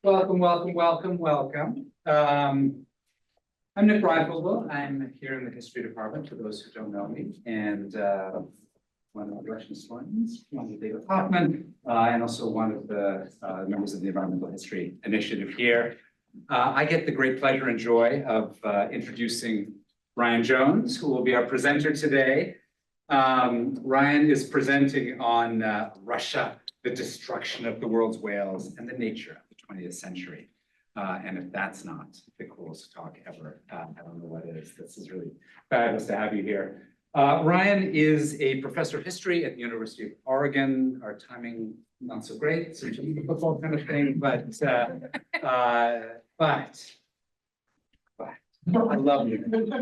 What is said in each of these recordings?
Welcome, welcome, welcome, welcome. I'm Nick Riflewell. I'm here in the history department, for those who don't know me, and one of the Russian historians, one of David Hoffman, and also one of the members of the Environmental History Initiative here. I get the great pleasure and joy of introducing Ryan Jones, who will be our presenter today. Ryan is presenting on Russia, the destruction of the world's whales, and the nature of the 20th century. And if that's not the coolest talk ever, I don't know what is. This is really fabulous to have you here. Ryan is a professor of history at the University of Oregon. Our timing, not so great, so the football kind of thing, but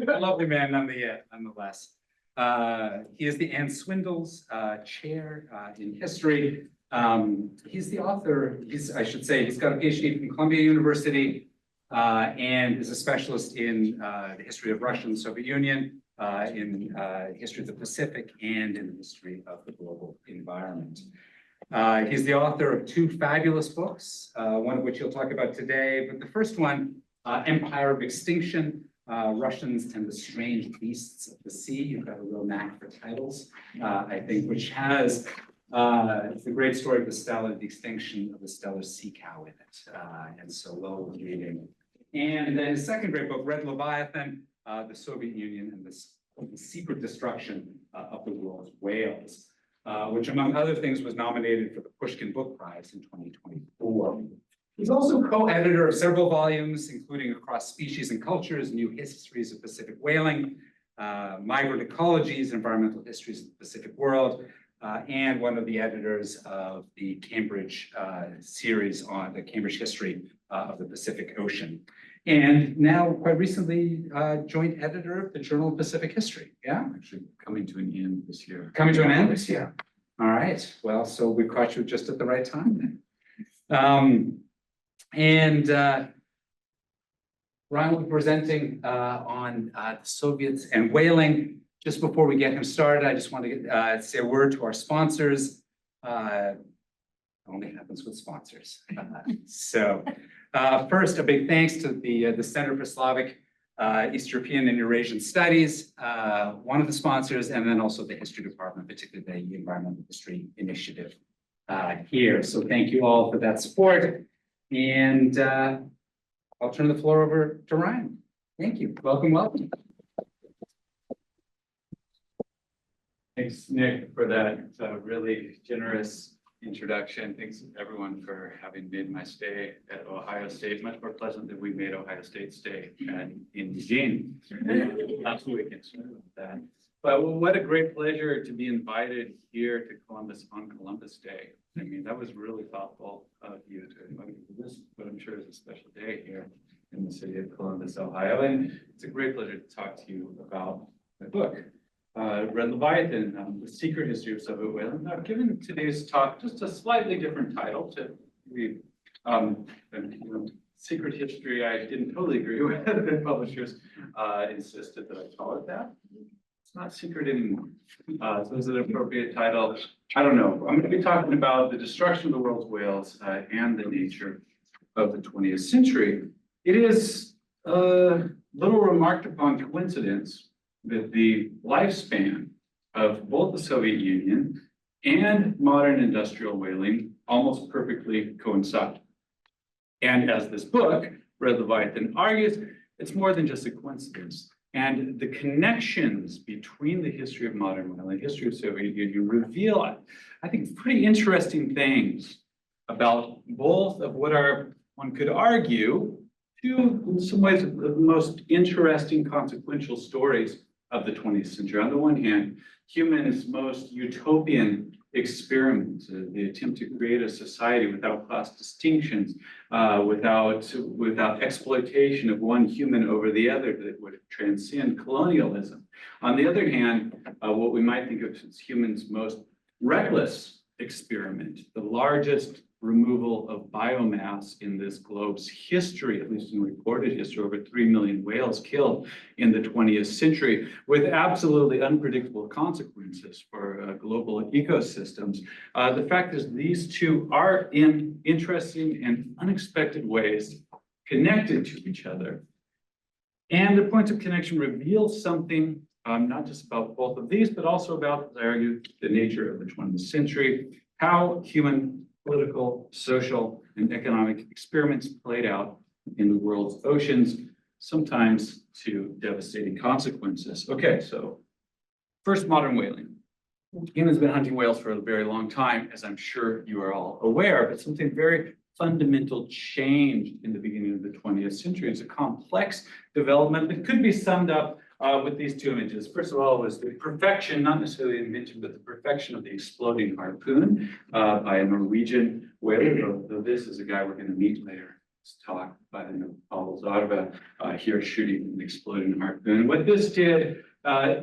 a lovely man nonetheless. He is the Anne Swindells Chair in History. He's the author, I should say, he's got a PhD from Columbia University and is a specialist in the history of Russia and the Soviet Union, in history of the Pacific, and in the history of the global environment. He's the author of two fabulous books, one of which he'll talk about today, but the first one, Empire of Extinction, Russians and the Strange Beasts of the Sea. You've got a real knack for titles, I think, which has it's the great story of the extinction of the stellar sea cow in it, and so well reading. And then his second great book, Red Leviathan, the Soviet Union and the secret destruction of the world's whales, which among other things was nominated for the Pushkin Book Prize in 2024. He's also co-editor of several volumes, including Across Species and Cultures, New Histories of Pacific Whaling, Migrant Ecologies, Environmental Histories of the Pacific World, and one of the editors of the Cambridge series on the Cambridge history of the Pacific Ocean. And now, quite recently, joint editor of the Journal of Pacific History. Yeah? Actually coming to an end this year. Coming to an end this year. All right. Well, so we caught you just at the right time then. Ryan will be presenting on the Soviets and whaling. Just before we get him started, I just want to say a word to our sponsors. Only happens with sponsors. First, a big thanks to the Center for Slavic, East European and Eurasian Studies, one of the sponsors, and then also the History Department, particularly the Environmental History Initiative here. So thank you all for that support. And I'll turn the floor over to Ryan. Thank you. Welcome, welcome. Thanks, Nick, for that really generous introduction. Thanks everyone for having made my stay at Ohio State much more pleasant than we made Ohio State stay in Eugene last weekend. Sorry about that. But what a great pleasure to be invited here to Columbus on Columbus Day. I mean, that was really thoughtful of you to invite me to this, but I'm sure it's a special day here in the city of Columbus, Ohio. And it's a great pleasure to talk to you about my book, Red Leviathan, The Secret History of Soviet Whaling. I've given today's talk just a slightly different title to read. Secret History, I didn't totally agree with. The publishers insisted that I call it that. It's not secret anymore. So is it an appropriate title? I don't know. I'm going to be talking about the destruction of the world's whales and the nature of the 20th century. It is a little remarked upon coincidence that the lifespan of both the Soviet Union and modern industrial whaling almost perfectly coincide. And as this book, Red Leviathan, argues, it's more than just a coincidence. And the connections between the history of modern whaling and the history of Soviet Union reveal, I think, pretty interesting things about both of what are, one could argue, two, in some ways, the most interesting consequential stories of the 20th century. On the one hand, humans' most utopian experiments, the attempt to create a society without class distinctions, without exploitation of one human over the other that would transcend colonialism. On the other hand, what we might think of as humans' most reckless experiment, the largest removal of biomass in this globe's history, at least in recorded history, over 3 million whales killed in the 20th century, with absolutely unpredictable consequences for global ecosystems. The fact is these two are in interesting and unexpected ways connected to each other. And the points of connection reveal something not just about both of these, but also about, as I argue, the nature of the 20th century, how human political, social, and economic experiments played out in the world's oceans, sometimes to devastating consequences. Okay, so first, modern whaling. Humans have been hunting whales for a very long time, as I'm sure you are all aware, but something very fundamental changed in the beginning of the 20th century. It's a complex development that could be summed up with these two images. First of all, was the perfection, not necessarily the invention, but the perfection of the exploding harpoon by a Norwegian whaler, though this is a guy we're going to meet later. This talk by the name of Paul Zarva here shooting an exploding harpoon. What this did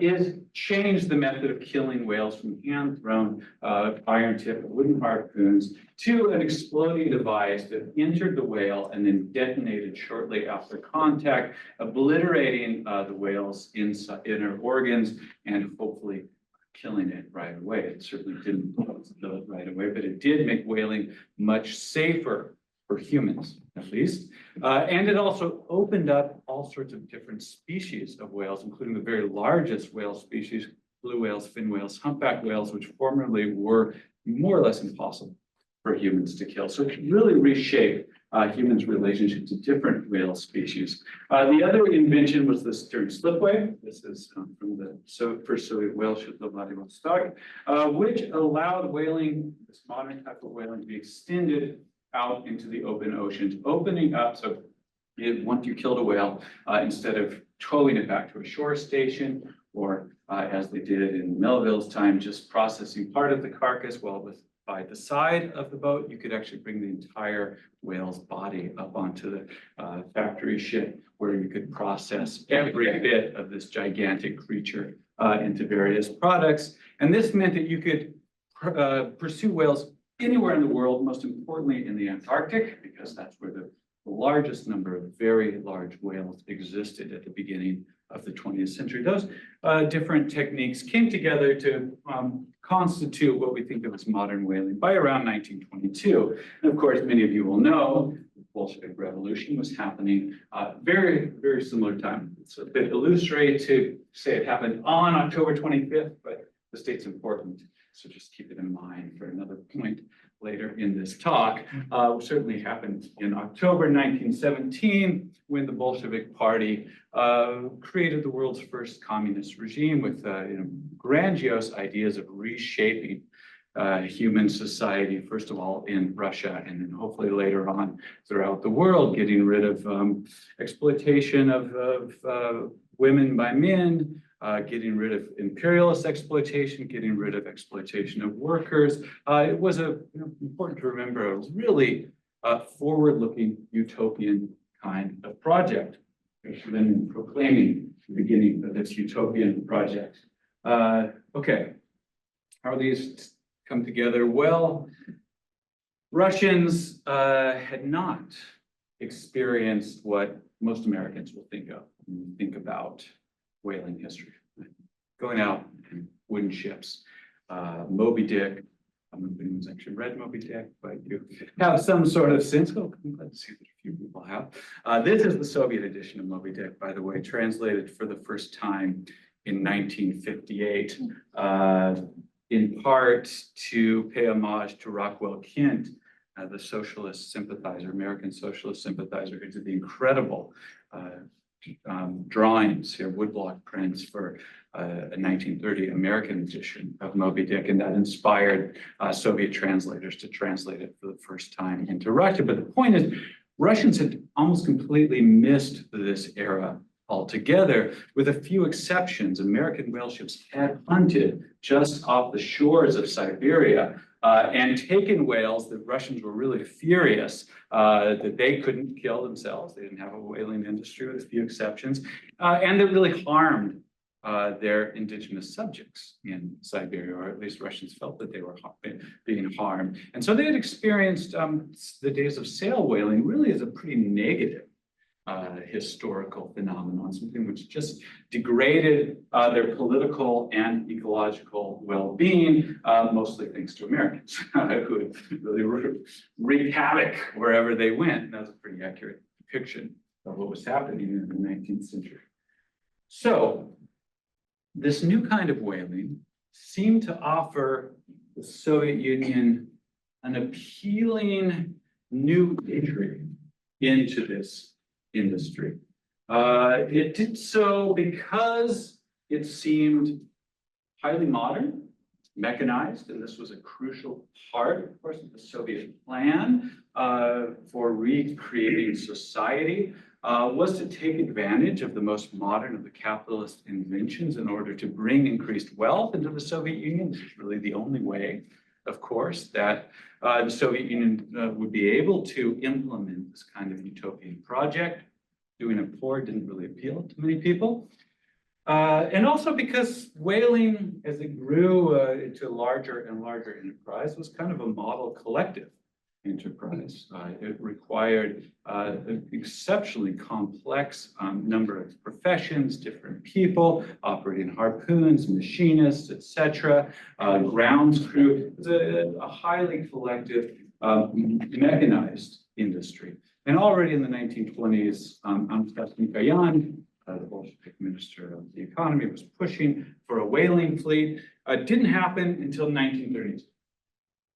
is change the method of killing whales from hand-thrown iron tip wooden harpoons to an exploding device that entered the whale and then detonated shortly after contact, obliterating the whale's inner organs and hopefully killing it right away. It certainly didn't kill it right away, but it did make whaling much safer for humans, at least. And it also opened up all sorts of different species of whales, including the very largest whale species, blue whales, fin whales, humpback whales, which formerly were more or less impossible for humans to kill. So it really reshaped humans' relationship to different whale species. The other invention was the stern slipway. This is from the first Soviet whale ship, the Vladivostok, which allowed whaling, this modern type of whaling, to be extended out into the open oceans, opening up. So once you killed a whale, instead of towing it back to a shore station, or as they did in Melville's time, just processing part of the carcass while it was by the side of the boat, you could actually bring the entire whale's body up onto the factory ship, where you could process every bit of this gigantic creature into various products. And this meant that you could pursue whales anywhere in the world, most importantly in the Antarctic, because that's where the largest number of very large whales existed at the beginning of the 20th century. Those different techniques came together to constitute what we think of as modern whaling by around 1922. And of course, many of you will know the Bolshevik Revolution was happening very, very similar time. It's a bit illusory to say it happened on October 25th, but the date's important. So just keep it in mind for another point later in this talk. Certainly happened in October 1917, when the Bolshevik Party created the world's first communist regime with grandiose ideas of reshaping human society, first of all in Russia, and then hopefully later on throughout the world, getting rid of exploitation of women by men, getting rid of imperialist exploitation, getting rid of exploitation of workers. It was important to remember, it was really a forward-looking utopian kind of project. Then proclaiming the beginning of this utopian project. Okay, how are these come together? Well, Russians had not experienced what most Americans will think of when we think about whaling history. Going out in wooden ships, Moby Dick. I don't know if anyone's actually read Moby Dick, but you have some sort of sense. Oh, I'm glad to see that a few people have. This is the Soviet edition of Moby Dick, by the way, translated for the first time in 1958, in part to pay homage to Rockwell Kent, the socialist sympathizer, American socialist sympathizer, who did the incredible drawings here, woodblock prints for a 1930 American edition of Moby Dick, and that inspired Soviet translators to translate it for the first time into Russian. But the point is, Russians had almost completely missed this era altogether, with a few exceptions. American whale ships had hunted just off the shores of Siberia and taken whales. The Russians were really furious that they couldn't kill themselves. They didn't have a whaling industry, with a few exceptions, and that really harmed their indigenous subjects in Siberia, or at least Russians felt that they were being harmed. And so they had experienced the days of sail whaling really as a pretty negative historical phenomenon, something which just degraded their political and ecological well-being, mostly thanks to Americans who really wreaked havoc wherever they went. And that's a pretty accurate depiction of what was happening in the 19th century. So this new kind of whaling seemed to offer the Soviet Union an appealing new entry into this industry. It did so because it seemed highly modern, mechanized, and this was a crucial part, of course, of the Soviet plan for recreating society, was to take advantage of the most modern of the capitalist inventions in order to bring increased wealth into the Soviet Union. This is really the only way, of course, that the Soviet Union would be able to implement this kind of utopian project. Doing it poor didn't really appeal to many people. And also because whaling, as it grew into a larger and larger enterprise, was kind of a model collective enterprise. It required an exceptionally complex number of professions, different people operating harpoons, machinists, etc., grounds crew. It was a highly collective, mechanized industry. And already in the 1920s, Amstas Mikoyan, the Bolshevik Minister of the Economy, was pushing for a whaling fleet. It didn't happen until 1932.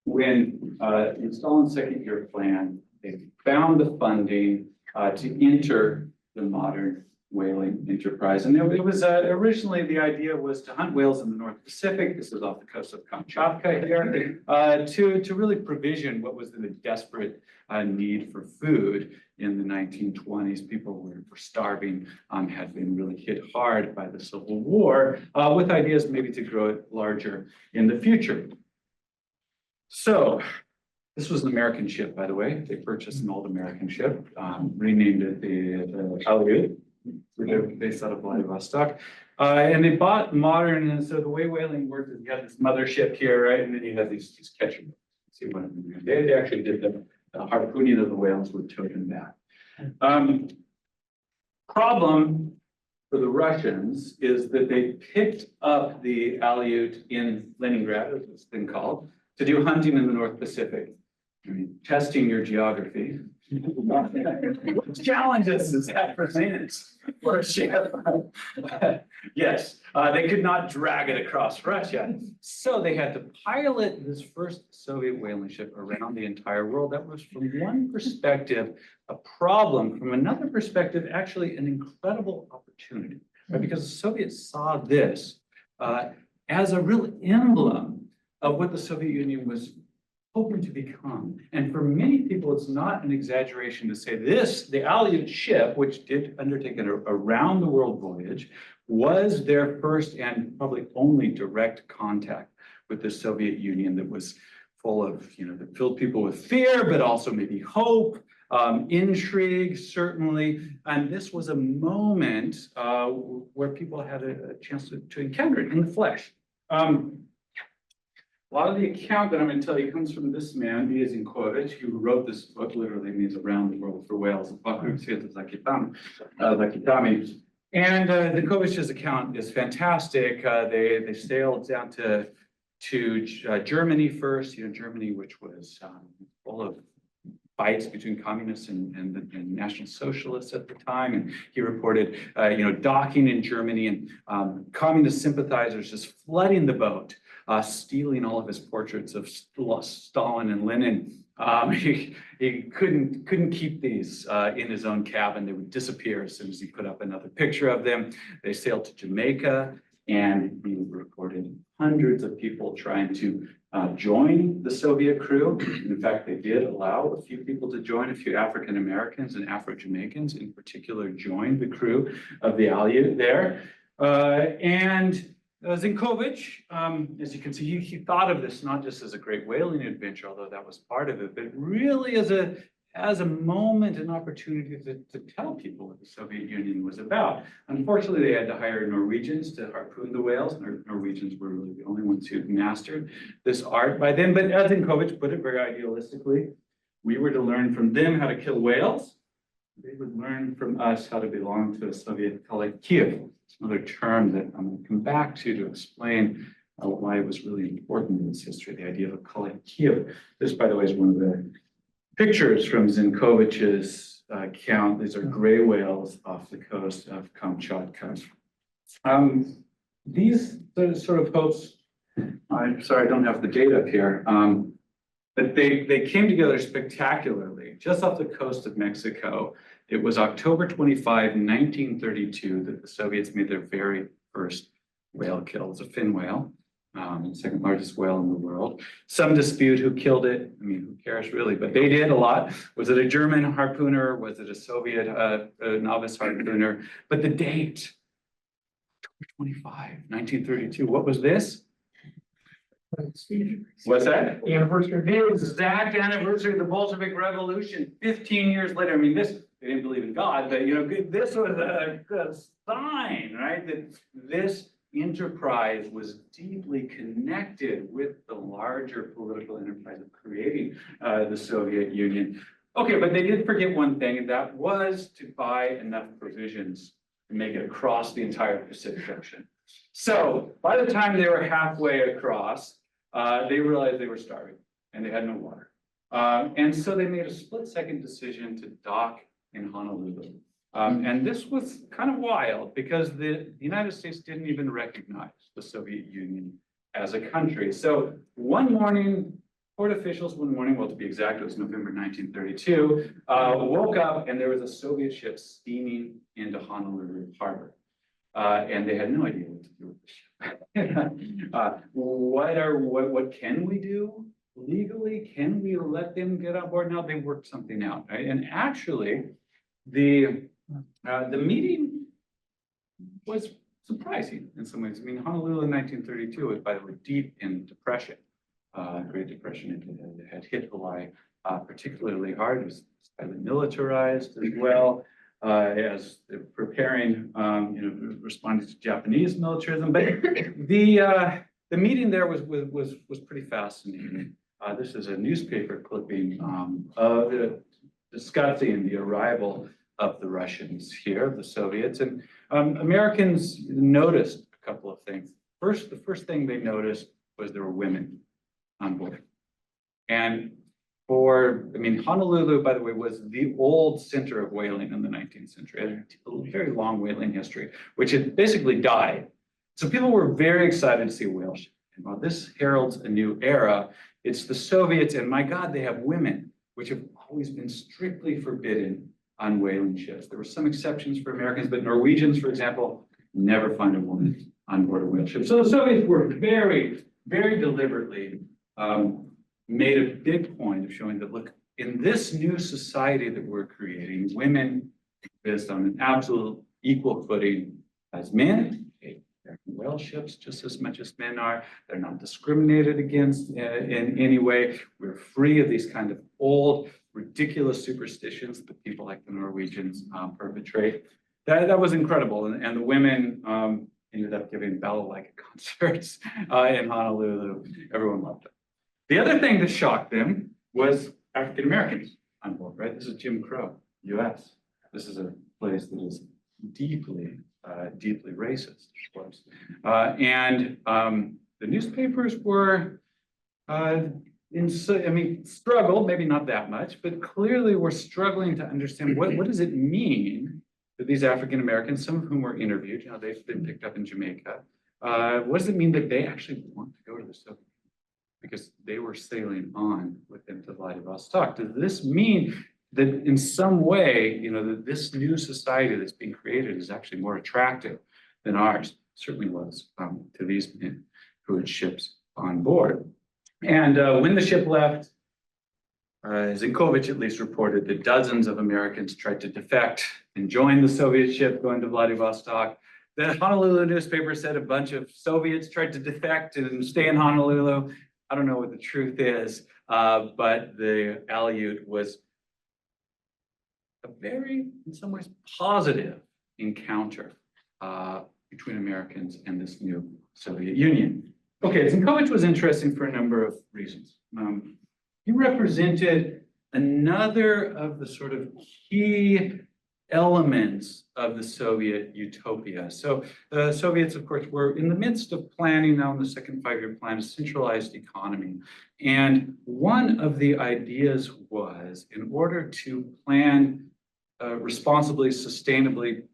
When in Stalin's second-year plan, they found the funding to enter the modern whaling enterprise. And it was originally the idea was to hunt whales in the North Pacific. This is off the coast of Kamchatka here, to really provision what was the desperate need for food in the 1920s. People were starving, had been really hit hard by the Civil War, with ideas maybe to grow it larger in the future. So this was an American ship, by the way. They purchased an old American ship, renamed it the Aleut, based out of Vladivostok. And they bought modern, and so the way whaling worked is you had this mothership here, right? And then you had these catcher boats. See what I'm doing? They actually did the harpooning of the whales with towed them back. Problem for the Russians is that they picked up the Aleut in Leningrad, as it's been called, to do hunting in the North Pacific. I mean, testing your geography. What challenges does that present for a ship? Yes, they could not drag it across Russia. So they had to pilot this first Soviet whaling ship around the entire world. That was, from one perspective, a problem. From another perspective, actually an incredible opportunity, right? Because the Soviets saw this as a real emblem of what the Soviet Union was hoping to become. And for many people, it's not an exaggeration to say this, the Aleut ship, which did undertake a around the world voyage, was their first and probably only direct contact with the Soviet Union that was full of, that filled people with fear, but also maybe hope, intrigue, certainly. And this was a moment where people had a chance to encounter it in the flesh. A lot of the account that I'm going to tell you comes from this man, Zinkovich, who wrote this book, literally means Around the World for Whales, Zakitami. And Zinkovich's account is fantastic. They sailed down to Germany first, Germany, which was full of fights between communists and national socialists at the time. And he reported, docking in Germany and communist sympathizers just flooding the boat, stealing all of his portraits of Stalin and Lenin. He couldn't keep these in his own cabin. They would disappear as soon as he put up another picture of them. They sailed to Jamaica, and he reported hundreds of people trying to join the Soviet crew. In fact, they did allow a few people to join. A few African Americans and Afro-Jamaicans in particular joined the crew of the Aleut there. Zinkovich, as you can see, he thought of this not just as a great whaling adventure, although that was part of it, but really as as a moment, an opportunity to tell people what the Soviet Union was about. Unfortunately, they had to hire Norwegians to harpoon the whales. Norwegians were really the only ones who mastered this art by then. But as Zinkovich put it very idealistically, we were to learn from them how to kill whales. They would learn from us how to belong to a Soviet collective. It's another term that I'm going to come back to explain why it was really important in this history, the idea of a collective. This, by the way, is one of the pictures from Zinkovich's account. These are gray whales off the coast of Kamchatka. These sort of hopes, I'm sorry, I don't have the date up here, but they came together spectacularly just off the coast of Mexico. It was October 25, 1932, that the Soviets made their very first whale kill. It's a fin whale. Second largest whale in the world. Some dispute who killed it. I mean, who cares really? But they did a lot. Was it a German harpooner? Was it a Soviet novice harpooner? But the date, October 25, 1932. What was this? What's that? The anniversary. The exact anniversary of the Bolshevik Revolution. 15 years later. I mean, this, they didn't believe in God, but you know, this was a sign, right? That this enterprise was deeply connected with the larger political enterprise of creating the Soviet Union. Okay, but they did forget one thing, and that was to buy enough provisions to make it across the entire Pacific Ocean. So by the time they were halfway across, they realized they were starving and they had no water. And so they made a split-second decision to dock in Honolulu. And this was kind of wild because the United States didn't even recognize the Soviet Union as a country. So one morning, port officials well, to be exact, it was November 1932, woke up and there was a Soviet ship steaming into Honolulu Harbor. And they had no idea what to do with the ship. What can we do legally? Can we let them get on board? Now they worked something out, right? And actually, the meeting was surprising in some ways. I mean, Honolulu in 1932 was, by the way, deep in depression. Great Depression had hit Hawaii particularly hard. It was highly militarized as well as preparing, responding to Japanese militarism. But the meeting there was pretty fascinating. This is a newspaper clipping discussing the arrival of the Russians here, the Soviets, and Americans noticed a couple of things. The first thing they noticed was there were women on board. And Honolulu, by the way, was the old center of whaling in the 19th century. It had a very long whaling history, which had basically died. So people were very excited to see a whale ship. And while this heralds a new era, it's the Soviets, and my God, they have women, which have always been strictly forbidden on whaling ships. There were some exceptions for Americans, but Norwegians, for example, never find a woman on board a whale ship. So the Soviets were very, very deliberately made a big point of showing that, look, in this new society that we're creating, women exist on an absolute equal footing as men. They're in whale ships just as much as men are. They're not discriminated against in any way. We're free of these kind of old, ridiculous superstitions that people like the Norwegians perpetrate. That was incredible. And the women ended up giving balalaika concerts in Honolulu. Everyone loved it. The other thing that shocked them was African Americans on board, right? This is Jim Crow, US. This is a place that is deeply racist, of course. And the newspapers were, struggled, maybe not that much, but clearly were struggling to understand what does it mean that these African Americans, some of whom were interviewed, they've been picked up in Jamaica. What does it mean that they actually want to go to the Soviet Union? Because they were sailing on with them to Vladivostok. Does this mean that in some way, that this new society that's being created is actually more attractive than ours? Certainly was to these men who had ships on board. And when the ship left, Zinkovich at least reported that dozens of Americans tried to defect and join the Soviet ship going to Vladivostok. The Honolulu newspaper said a bunch of Soviets tried to defect and stay in Honolulu. I don't know what the truth is, but the Aleut was a very, in some ways, positive encounter between Americans and this new Soviet Union. Okay, Zenkovich was interesting for a number of reasons. He represented another of the sort of key elements of the Soviet utopia. So the Soviets, of course, were in the midst of planning now in the second five-year plan a centralized economy. And one of the ideas was, in order to plan responsibly, sustainably,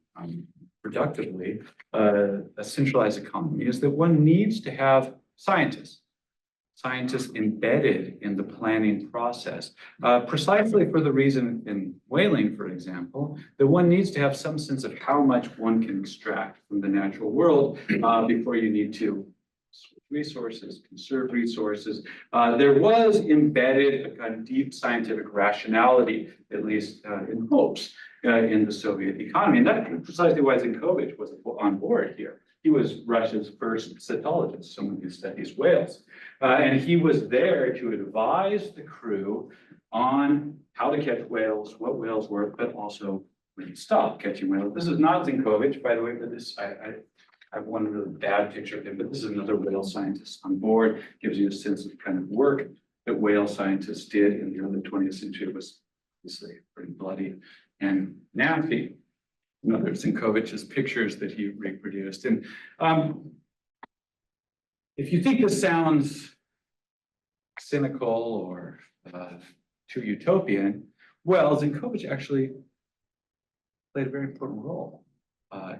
productively, a centralized economy, is that one needs to have scientists embedded in the planning process, precisely for the reason in whaling, for example, that one needs to have some sense of how much one can extract from the natural world before you need to switch resources, conserve resources. There was embedded a kind of deep scientific rationality, at least in hopes, in the Soviet economy. And that's precisely why Zenkovich was on board here. He was Russia's first cetologist, someone who studies whales. And he was there to advise the crew on how to catch whales, what whales were, but also when to stop catching whales. This is not Zenkovich, by the way, but this, I have one really bad picture of him, but this is another whale scientist on board, gives you a sense of kind of work that whale scientists did in the early 20th century. It was obviously pretty bloody and nasty. Another Zenkovich's pictures that he reproduced. And if you think this sounds cynical or too utopian, well, Zenkovich actually played a very important role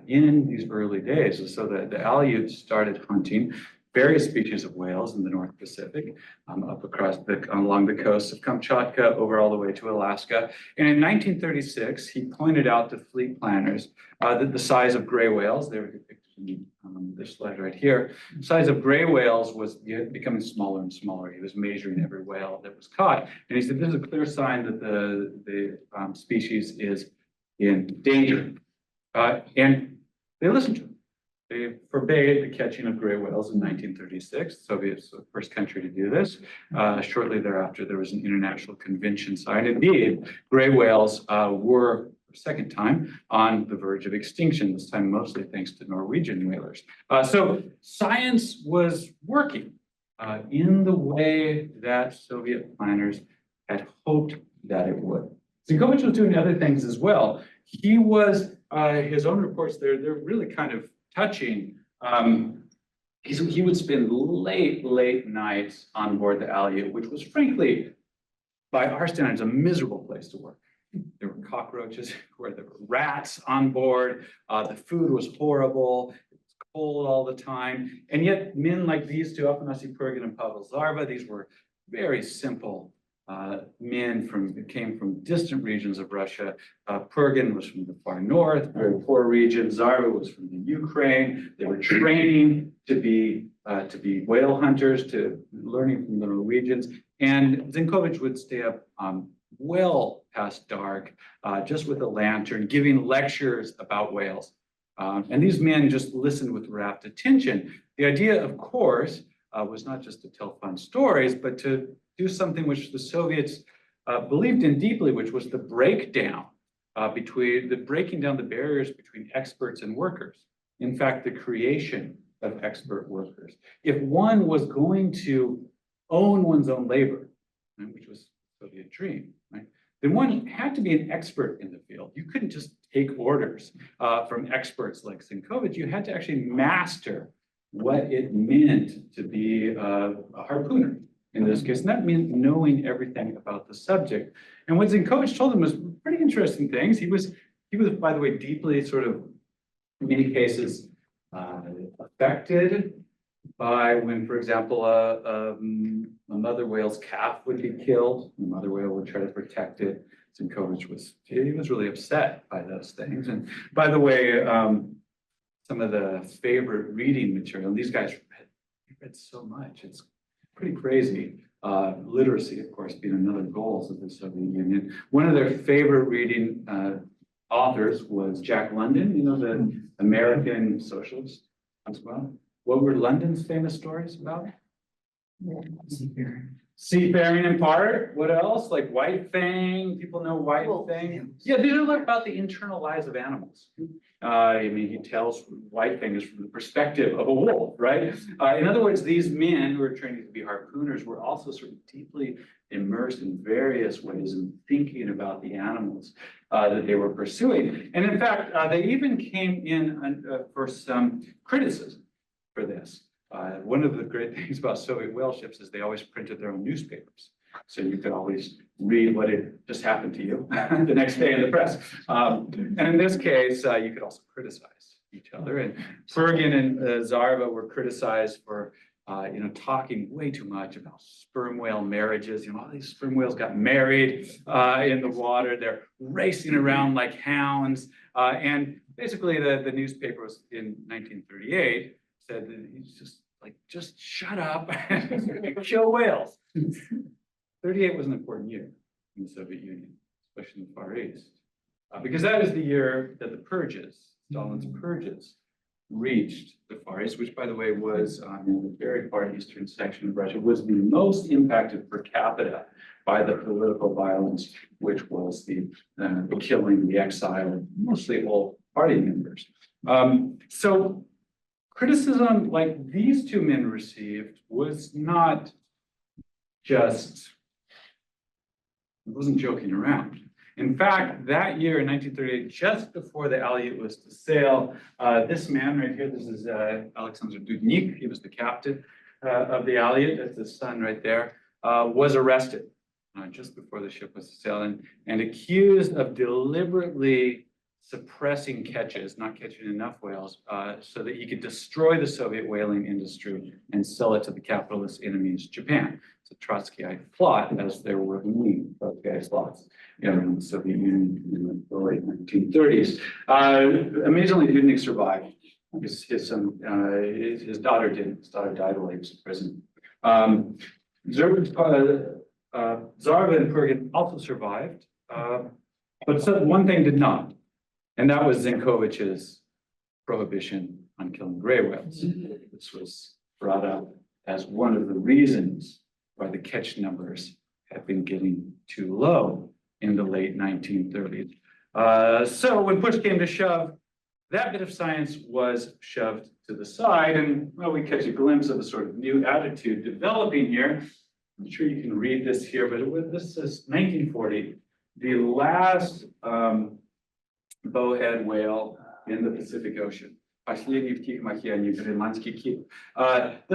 in these early days. So the Aleut started hunting various species of whales in the North Pacific, up across along the coast of Kamchatka, over all the way to Alaska. And in 1936, he pointed out to fleet planners that the size of gray whales, they were depicted in this slide right here, the size of gray whales was becoming smaller and smaller. He was measuring every whale that was caught. And he said, this is a clear sign that the species is in danger. And they listened to him. They forbade the catching of gray whales in 1936. The Soviets were the first country to do this. Shortly thereafter, there was an international convention signed. Indeed, gray whales were, for a second time, on the verge of extinction, this time mostly thanks to Norwegian whalers. So science was working in the way that Soviet planners had hoped that it would. Zenkovich was doing other things as well. He was, his own reports, they're really kind of touching. He would spend late nights on board the Aleut, which was frankly, by our standards, a miserable place to work. There were cockroaches, there were rats on board. The food was horrible. It was cold all the time. And yet men like these two, Afanasy Purgin and Pavel Zarva, these were very simple men who came from distant regions of Russia. Purgin was from the far north, very poor region. Zarva was from the Ukraine. They were training to be whale hunters, to learning from the Norwegians. And Zenkovich would stay up well past dark, just with a lantern, giving lectures about whales. And these men just listened with rapt attention. The idea, of course, was not just to tell fun stories, but to do something which the Soviets believed in deeply, which was the breakdown breaking down the barriers between experts and workers. In fact, the creation of expert workers. If one was going to own one's own labor, right, which was the Soviet dream, right, then one had to be an expert in the field. You couldn't just take orders from experts like Zenkovich. You had to actually master what it meant to be a harpooner in this case. And that meant knowing everything about the subject. And what Zenkovich told them was pretty interesting things. He was, by the way, deeply sort of, in many cases, affected by when, for example, a mother whale's calf would be killed. The mother whale would try to protect it. Zenkovich was really upset by those things. And by the way, some of the favorite reading material, and these guys read so much, it's pretty crazy. Literacy, of course, being another goal of the Soviet Union. One of their favorite reading authors was Jack London, you know, the American socialist as well. What were London's famous stories about? Seafaring in part, what else? Like White Fang, people know White Fang. Yeah, these are like about the internal lives of animals. I mean, he tells White Fang is from the perspective of a wolf, right? In other words, these men who are training to be harpooners were also sort of deeply immersed in various ways in thinking about the animals that they were pursuing. And in fact, they even came in for some criticism for this. One of the great things about Soviet whale ships is they always printed their own newspapers. So you could always read what had just happened to you the next day in the press. And in this case, you could also criticize each other. And Fergan and Zarva were criticized for talking way too much about sperm whale marriages. All these sperm whales got married in the water. They're racing around like hounds. And basically the newspapers in 1938 said that he's just shut up and kill whales. 38 was an important year in the Soviet Union, especially in the Far East, because that is the year that the purges, Stalin's purges, reached the Far East, which, by the way, was in the very far eastern section of Russia, was the most impacted per capita by the political violence, which was the killing, the exile of mostly all party members. So criticism like these two men received was not just, it wasn't joking around. In fact, that year in 1938, just before the Alliot was to sail, this man right here, this is Alexander Dudnik, he was the captain of the Alliot, that's his son right there, was arrested just before the ship was to sail and accused of deliberately suppressing catches, not catching enough whales, so that he could destroy the Soviet whaling industry and sell it to the capitalist enemies, Japan. It's a Trotskyite plot, as there were many Trotskyite plots in the Soviet Union in the late 1930s. Amazingly, Dudnik survived. His daughter didn't. His daughter died while he was in prison. Zarva and Pergin also survived, but one thing did not. And that was Zenkovich's prohibition on killing gray whales. This was brought up as one of the reasons why the catch numbers had been getting too low in the late 1930s. So when push came to shove, that bit of science was shoved to the side, and well, we catch a glimpse of a sort of new attitude developing here. I'm sure you can read this here, but this is 1940, the last bowhead whale in the Pacific Ocean. This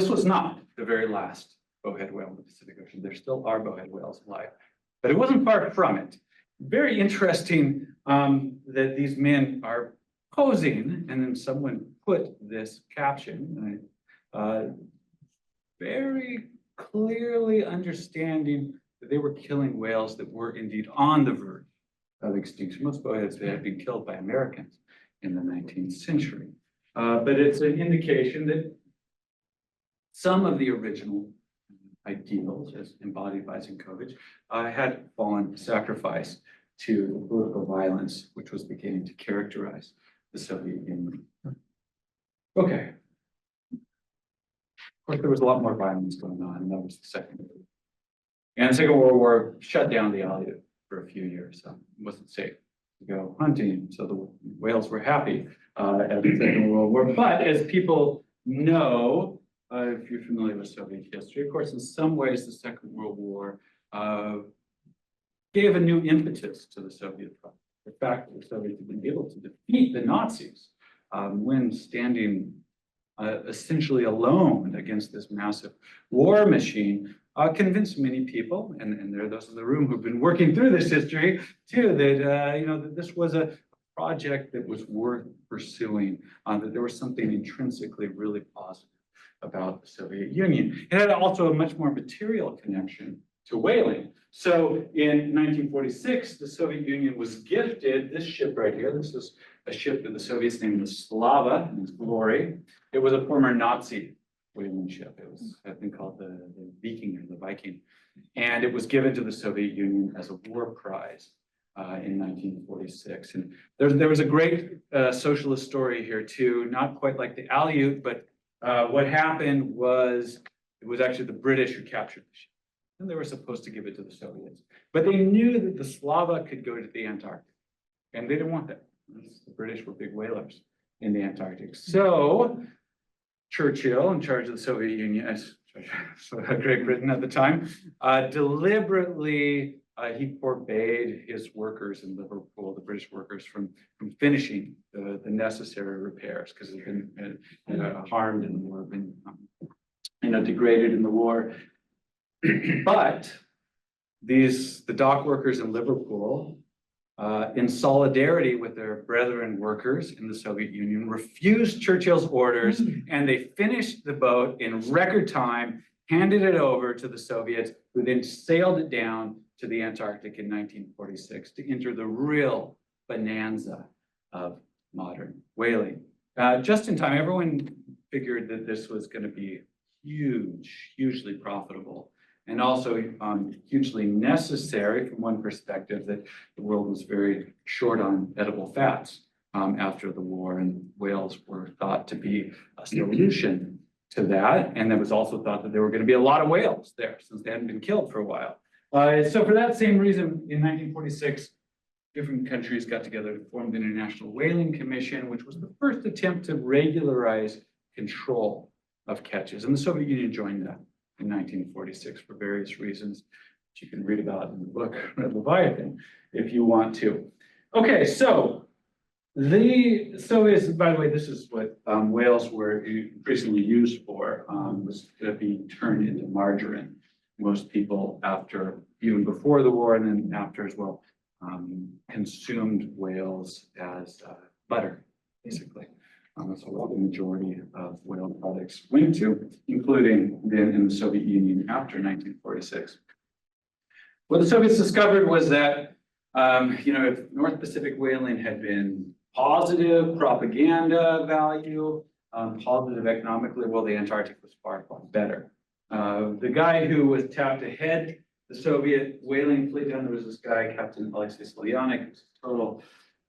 was not the very last bowhead whale in the Pacific Ocean. There still are bowhead whales alive, but it wasn't far from it. Very interesting that these men are posing, and then someone put this caption, very clearly understanding that they were killing whales that were indeed on the verge of extinction. Most bowheads had been killed by Americans in the 19th century. But it's an indication that some of the original ideals, as embodied by Zenkovich, had fallen sacrifice to the political violence, which was beginning to characterize the Soviet Union. Okay. Of course, there was a lot more violence going on, and that was the Second World War. And the Second World War shut down the Alliot for a few years. So it wasn't safe to go hunting. So the whales were happy at the Second World War. But as people know, if you're familiar with Soviet history, of course, in some ways, the Second World War gave a new impetus to the Soviet project. The fact that the Soviets had been able to defeat the Nazis when standing essentially alone against this massive war machine convinced many people, and there are those in the room who've been working through this history too, that that this was a project that was worth pursuing, that there was something intrinsically really positive about the Soviet Union. It had also a much more material connection to whaling. So in 1946, the Soviet Union was gifted this ship right here. This is a ship that the Soviets named the Slava, in its glory. It was a former Nazi whaling ship. It was, I think, called the Viking or the Viking. And it was given to the Soviet Union as a war prize in 1946. And there was a great socialist story here too, not quite like the Aleut, but what happened was, it was actually the British who captured the ship. and they were supposed to give it to the Soviets. But they knew that the Slava could go to the Antarctic, and they didn't want that. The British were big whalers in the Antarctic. So Churchill, in charge of the Soviet Union, Great Britain at the time, deliberately he forbade his workers in Liverpool, the British workers, from finishing the necessary repairs because they've been harmed in the war, been degraded in the war. But the dock workers in Liverpool, in solidarity with their brethren workers in the Soviet Union, refused Churchill's orders, and they finished the boat in record time, handed it over to the Soviets, who then sailed it down to the Antarctic in 1946 to enter the real bonanza of modern whaling. Just in time, everyone figured that this was going to be hugely profitable, and also hugely necessary from one perspective, that the world was very short on edible fats after the war, and whales were thought to be a solution to that. And it was also thought that there were going to be a lot of whales there since they hadn't been killed for a while. So for that same reason, in 1946, different countries got together to form the International Whaling Commission, which was the first attempt to regularize control of catches. And the Soviet Union joined that in 1946 for various reasons, which you can read about in the book, Leviathan, if you want to. Okay, so the Soviets, by the way, this is what whales were increasingly used for, was to be turned into margarine. Most people even before the war and then after as well, consumed whales as butter, basically. That's what the majority of whale products went to, including then in the Soviet Union after 1946. What the Soviets discovered was that, if North Pacific whaling had been positive propaganda value, positive economically, well, the Antarctic was far better. The guy who was tapped to head the Soviet whaling fleet, and there was this guy, Captain Alexei Solyanik, who's a total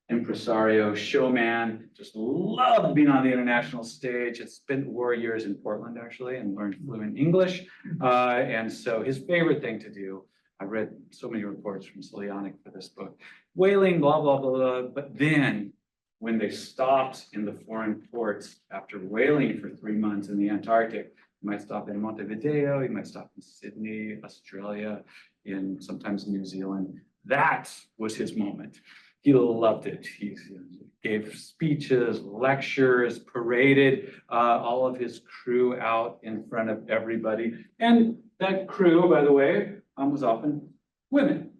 impresario, showman, just loved being on the international stage. Had spent war years in Portland, actually, and learned fluent English. And so his favorite thing to do, I read so many reports from Solyanik for this book, whaling, blah, blah, blah, blah. But then when they stopped in the foreign ports after whaling for 3 months in the Antarctic, you might stop in Montevideo, you might stop in Sydney, Australia, in sometimes New Zealand. That was his moment. He loved it. He gave speeches, lectures, paraded all of his crew out in front of everybody. And that crew, by the way, was often women.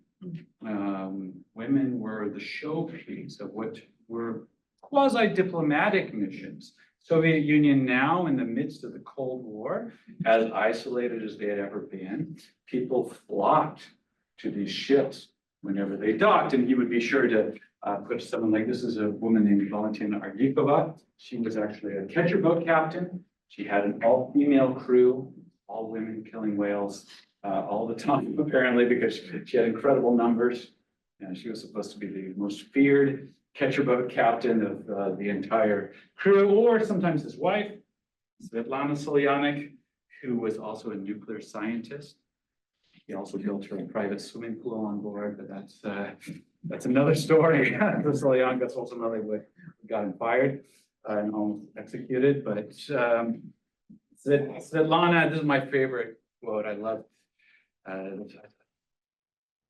Women were the showpiece of what were quasi-diplomatic missions. Soviet Union now, in the midst of the Cold War, as isolated as they had ever been, people flocked to these ships whenever they docked, and he would be sure to put someone like, this is a woman named Valentina Argypova. She was actually a catcher boat captain. She had an all-female crew, all women killing whales all the time, apparently, because she had incredible numbers. And she was supposed to be the most feared catcher boat captain of the entire crew, or sometimes his wife, Svetlana Solyanik, who was also a nuclear scientist. He also built her a private swimming pool on board, but that's another story. Solyanik, that's ultimately what got him fired and almost executed. But Svetlana, this is my favorite quote. I love.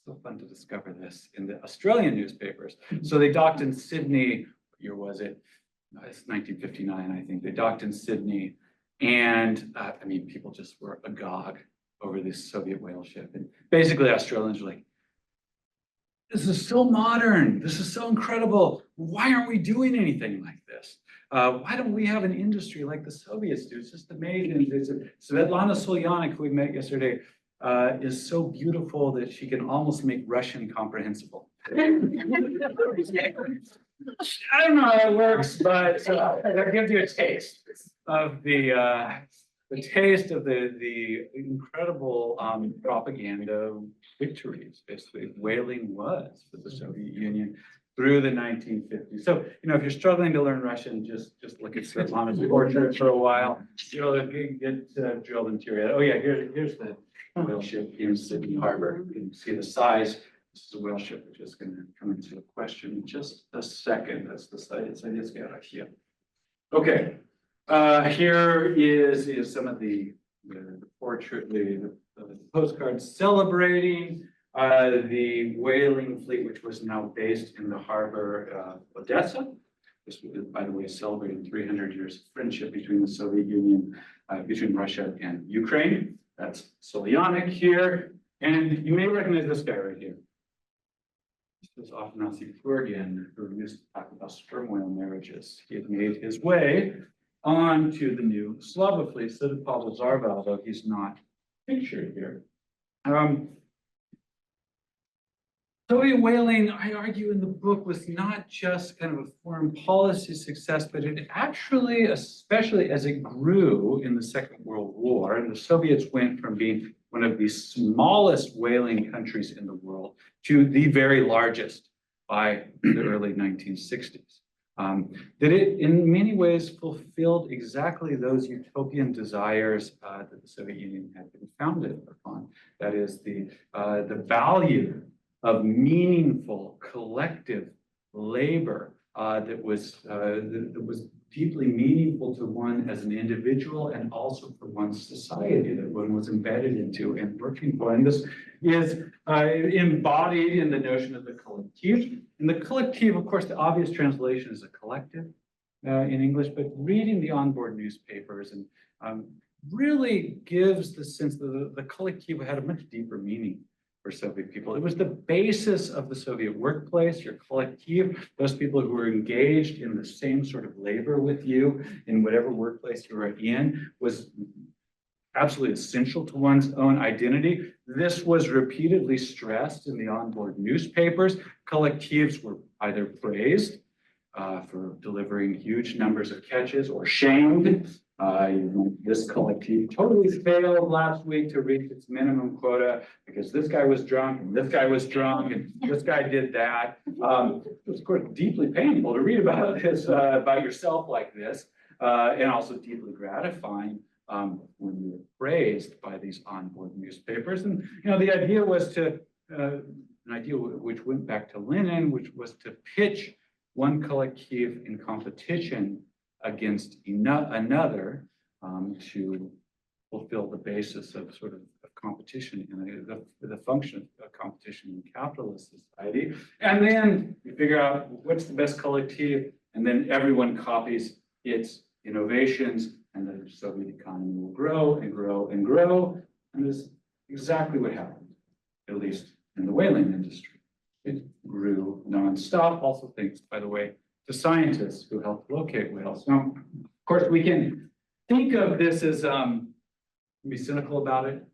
So fun to discover this in the Australian newspapers. So they docked in Sydney. What year was it? It's 1959, I think. They docked in Sydney, and people just were agog over this Soviet whale ship. And basically, Australians were like, "This is so modern. This is so incredible. Why aren't we doing anything like this? Why don't we have an industry like the Soviets do? It's just amazing." Svetlana Solyanik, who we met yesterday, is so beautiful that she can almost make Russian comprehensible. I don't know how that works, but that gives you a taste of the incredible propaganda victories, basically, whaling was for the Soviet Union through the 1950s. So, if you're struggling to learn Russian, just look at Svetlana's portrait for a while. You'll get drilled into your head. Oh yeah, here's the whale ship in Sydney Harbor. You can see the size. This is a whale ship, which is going to come into question in just a second. That's the size. It's got right here. Okay. Here is some of the portrait, the postcards celebrating the whaling fleet, which was now based in the harbor of Odessa. This was, by the way, celebrating 300 years of friendship between the Soviet Union, between Russia and Ukraine. That's Solyanik here. And you may recognize this guy right here. This is Afanassy Kurgan, who used to talk about sperm whale marriages. He had made his way onto the new Slava fleet, so did Pavel Zarva, although he's not pictured here. Soviet whaling, I argue in the book, was not just kind of a foreign policy success, but it actually, especially as it grew in the Second World War, and the Soviets went from being one of the smallest whaling countries in the world to the very largest by the early 1960s. That it, in many ways, fulfilled exactly those utopian desires that the Soviet Union had been founded upon. That is, the value of meaningful collective labor that was deeply meaningful to one as an individual and also for one's society that one was embedded into and working for. And this is embodied in the notion of the collective. And the collective, of course, the obvious translation is a collective in English, but reading the onboard newspapers and really gives the sense that the collective had a much deeper meaning for Soviet people. It was the basis of the Soviet workplace, your collective, those people who were engaged in the same sort of labor with you in whatever workplace you were in, was absolutely essential to one's own identity. This was repeatedly stressed in the onboard newspapers. Collectives were either praised for delivering huge numbers of catches or shamed. This collective totally failed last week to reach its minimum quota because this guy was drunk and this guy was drunk and this guy did that. It was, of course, deeply painful to read about this, about yourself like this, and also deeply gratifying when you were praised by these onboard newspapers. And the idea was to, an idea which went back to Lenin, which was to pitch one collective in competition against another to fulfill the basis of sort of competition and the function of competition in capitalist society. And then you figure out what's the best collective, and then everyone copies its innovations, and the Soviet economy will grow and grow and grow. And this is exactly what happened, at least in the whaling industry. It grew nonstop. Also thanks, by the way, to scientists who helped locate whales. Now, of course, we can think of this as, be cynical about it,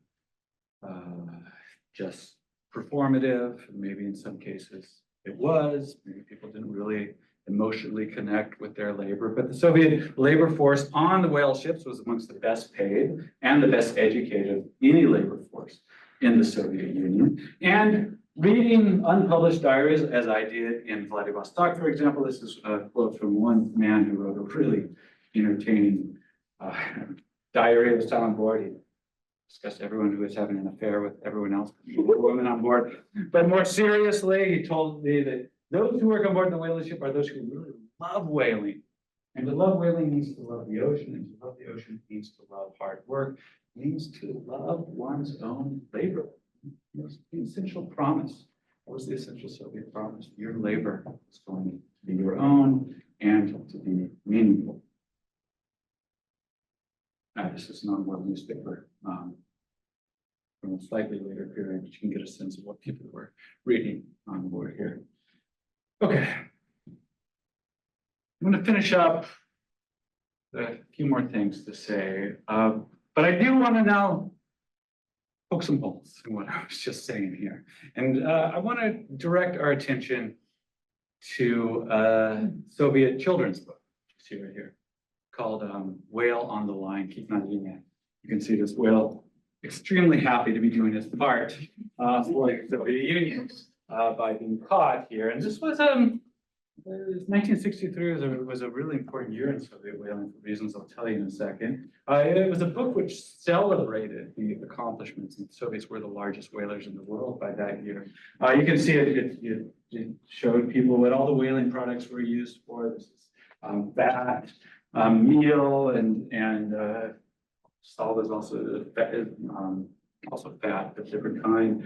just performative. Maybe in some cases it was. Maybe people didn't really emotionally connect with their labor. But the Soviet labor force on the whale ships was amongst the best paid and the best educated of any labor force in the Soviet Union. And reading unpublished diaries, as I did in Vladivostok, for example, this is a quote from one man who wrote a really entertaining diary of his time on board. He discussed everyone who was having an affair with everyone else, women on board. But more seriously, he told me that those who work on board the whaling ship are those who really love whaling. And to love whaling means to love the ocean, and to love the ocean means to love hard work, means to love one's own labor. It's the essential promise. What was the essential Soviet promise? Your labor is going to be your own and to be meaningful. This is an onboard newspaper from a slightly later period, but you can get a sense of what people were reading on board here. Okay. I'm going to finish up a few more things to say, but I do want to now poke some holes in what I was just saying here. And I want to direct our attention to a Soviet children's book, see right here, called Whale on the Line. Keep not doing that. You can see this whale extremely happy to be doing his part for the Soviet Union by being caught here. And this was 1963 was a really important year in Soviet whaling for reasons I'll tell you in a second. It was a book which celebrated the accomplishments, and the Soviets were the largest whalers in the world by that year. You can see it showed people what all the whaling products were used for. This is fat, meal, and salt is also also fat, but different kind.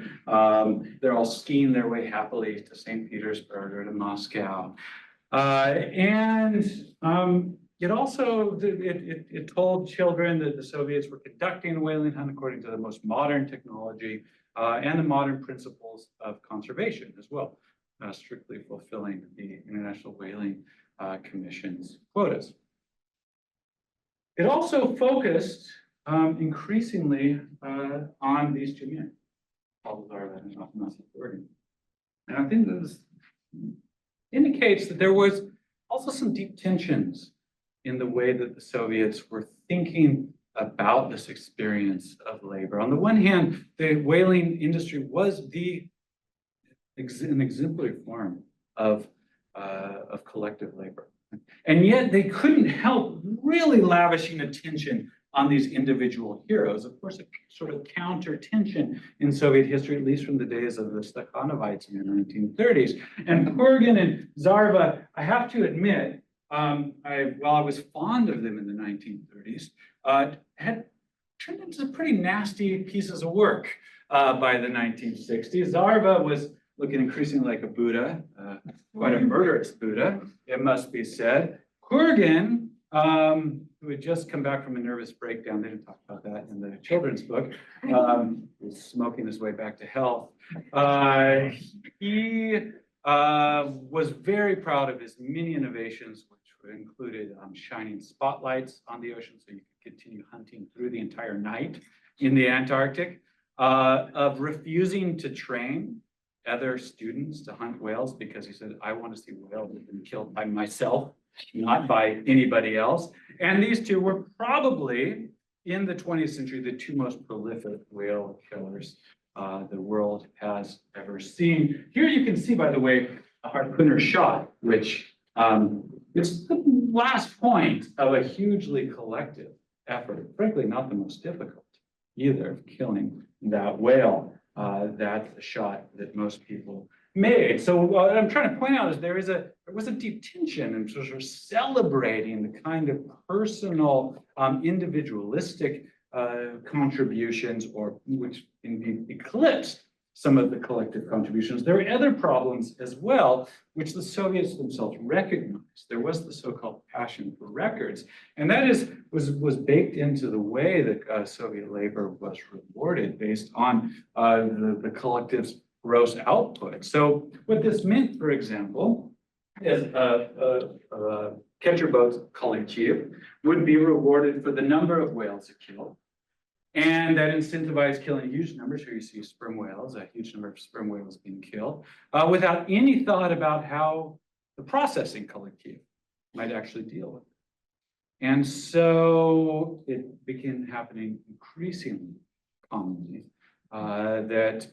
They're all skiing their way happily to St. Petersburg or to Moscow. It also, it told children that the Soviets were conducting a whaling hunt according to the most modern technology and the modern principles of conservation as well, strictly fulfilling the International Whaling Commission's quotas. It also focused increasingly on these two men, Paul Zarva and Afanasy Kurgan. And I think this indicates that there was also some deep tensions in the way that the Soviets were thinking about this experience of labor. On the one hand, the whaling industry was an exemplary form of collective labor. And yet they couldn't help really lavishing attention on these individual heroes. Of course, a sort of counter tension in Soviet history, at least from the days of the Stakhanovites in the 1930s. And Kurgan and Zarva, I have to admit, while I was fond of them in the 1930s, had turned into pretty nasty pieces of work by the 1960s. Zarva was looking increasingly like a Buddha, quite a murderous Buddha, it must be said. Kurgan, who had just come back from a nervous breakdown, they didn't talk about that in the children's book, was smoking his way back to health. He was very proud of his many innovations, which included shining spotlights on the ocean so you could continue hunting through the entire night in the Antarctic, of refusing to train other students to hunt whales because he said, I want to see whales that have been killed by myself, not by anybody else. And these two were probably, in the 20th century, the two most prolific whale killers the world has ever seen. Here you can see, by the way, a harpooner shot, which is the last point of a hugely collective effort, frankly, not the most difficult either, of killing that whale. That's a shot that most people made. So what I'm trying to point out is there was a deep tension in sort of celebrating the kind of personal, individualistic contributions, or which indeed eclipsed some of the collective contributions. There were other problems as well, which the Soviets themselves recognized. There was the so-called passion for records, and that was baked into the way that Soviet labor was rewarded based on the collective's gross output. So what this meant, for example, is a catcher boat collective would be rewarded for the number of whales it killed. And that incentivized killing huge numbers. Here you see sperm whales, a huge number of sperm whales being killed, without any thought about how the processing collective might actually deal with it. And so it began happening increasingly commonly that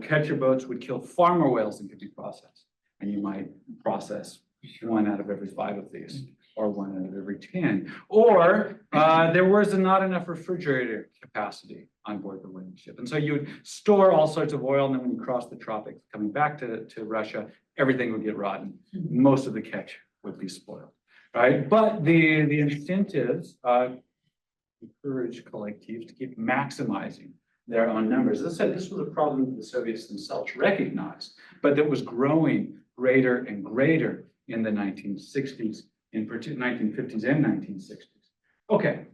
catcher boats would kill far more whales than could be processed. And you might process 1 out of every 5 of these, or 1 out of every 10. Or there was not enough refrigerator capacity on board the whaling ship. And so you would store all sorts of oil, and then when you cross the tropics coming back to Russia, everything would get rotten. Most of the catch would be spoiled, right? But the incentives encourage collectives to keep maximizing their own numbers. As I said, this was a problem that the Soviets themselves recognized, but that was growing greater and greater in the 1960s, in particular 1950s and 1960s. Okay,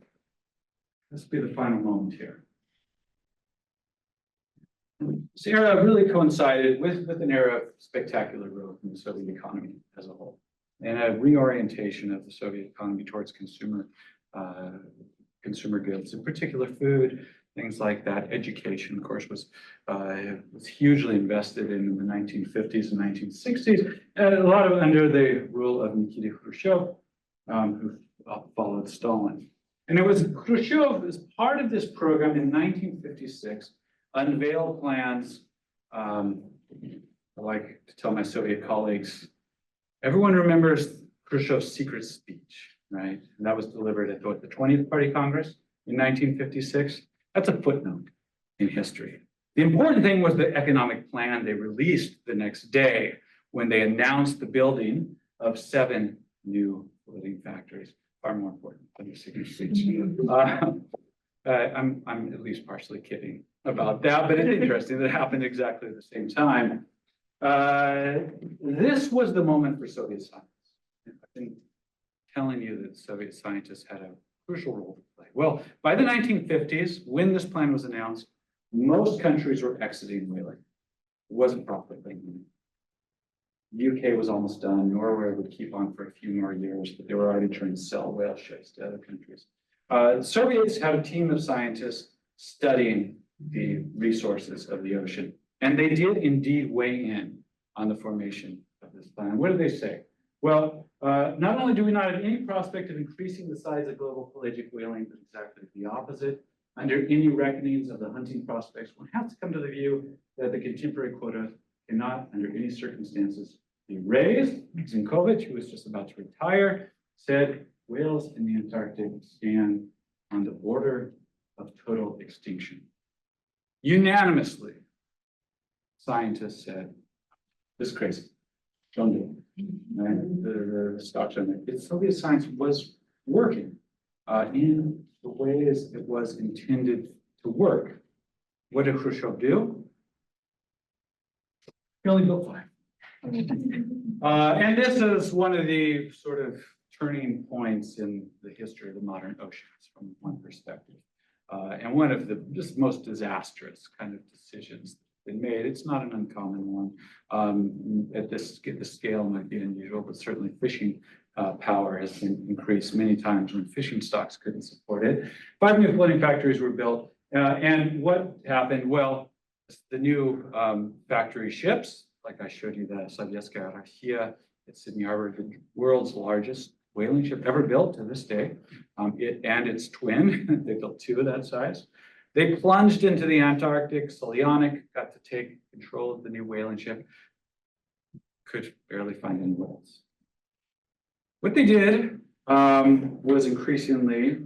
this will be the final moment here. This era really coincided with an era of spectacular growth in the Soviet economy as a whole, and a reorientation of the Soviet economy towards consumer goods, in particular food, things like that. Education, of course, was hugely invested in the 1950s and 1960s, and a lot of under the rule of Nikita Khrushchev, who followed Stalin. And it was Khrushchev, as part of this program in 1956, unveiled plans. I like to tell my Soviet colleagues, Everyone remembers Khrushchev's secret speech, right? And that was delivered at the 20th Party Congress in 1956. That's a footnote in history. The important thing was the economic plan they released the next day when they announced the building of 7 new floating factories. Far more important than the secret speech. I'm at least partially kidding about that, but it's interesting that it happened exactly at the same time. This was the moment for Soviet science. I've been telling you that Soviet scientists had a crucial role to play. Well, by the 1950s, when this plan was announced, most countries were exiting whaling. It wasn't profitable. UK was almost done. Norway would keep on for a few more years, but they were already trying to sell whale ships to other countries. Soviets had a team of scientists studying the resources of the ocean, and they did indeed weigh in on the formation of this plan. What did they say? Well, not only do we not have any prospect of increasing the size of global pelagic whaling, but exactly the opposite. Under any reckonings of the hunting prospects, one has to come to the view that the contemporary quota cannot, under any circumstances, be raised. Zinkovich, who was just about to retire, said whales in the Antarctic stand on the border of total extinction. Unanimously, scientists said, this is crazy. Don't do it. And the stocks on it. Soviet science was working in the ways it was intended to work. What did Khrushchev do? He only built 5. And this is one of the sort of turning points in the history of the modern oceans from one perspective. And one of the just most disastrous kind of decisions been made. It's not an uncommon one. At this, the scale might be unusual, but certainly fishing power has been increased many times when fishing stocks couldn't support it. 5 new floating factories were built. And what happened? Well, the new factory ships, like I showed you, the Sovietskaya Rossiya at Sydney Harbor, the world's largest whaling ship ever built to this day. It and its twin, they built 2 of that size. They plunged into the Antarctic. Stalin got to take control of the new whaling ship. Could barely find any whales. What they did was increasingly,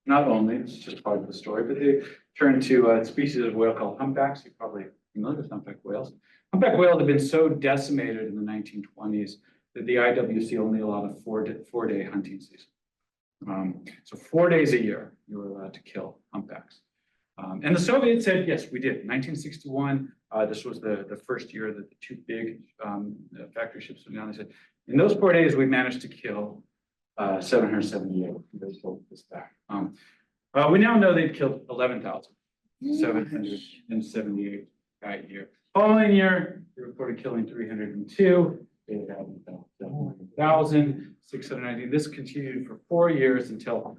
not only, it's just part of the story, but they turned to a species of whale called humpbacks. You're probably familiar with humpback whales. Humpback whales have been so decimated in the 1920s that the IWC only allowed a 4-day hunting season. So 4 days a year, you were allowed to kill humpbacks. And the Soviets said, yes, we did. In 1961, this was the first year that the 2 big factory ships went down. They said, in those 4 days, we managed to kill 778. They sold this back. We now know they'd killed 11,778 that year. Following year, they reported killing 302. They had 1,690. This continued for 4 years until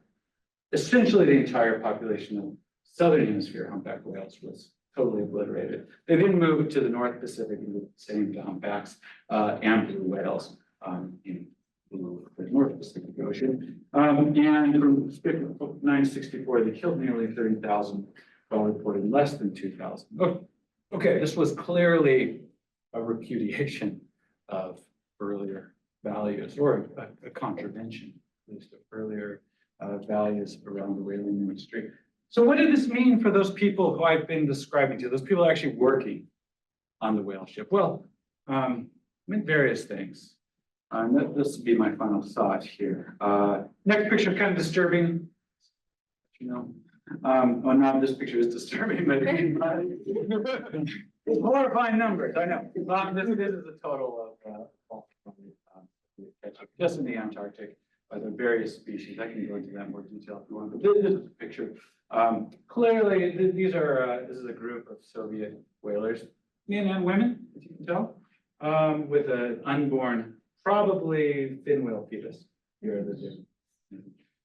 essentially the entire population of southern hemisphere humpback whales was totally obliterated. They then moved to the North Pacific and did the same to humpbacks and blue whales in the North Pacific Ocean. And from 964, they killed nearly 30,000, while reported less than 2,000. Okay, this was clearly a repudiation of earlier values, or a contravention, at least of earlier values around the whaling industry. So what did this mean for those people who I've been describing to you, those people actually working on the whale ship? Well, it meant various things. This will be my final thought here. Next picture is kind of disturbing, you know. Well, not this picture is disturbing, but it's horrifying numbers. I know. This is a total of just in the Antarctic by the various species. I can go into that in more detail if you want. But this is a picture. Clearly, this is a group of Soviet whalers, men and women, as you can tell, with an unborn, probably fin whale fetus. Here are the two.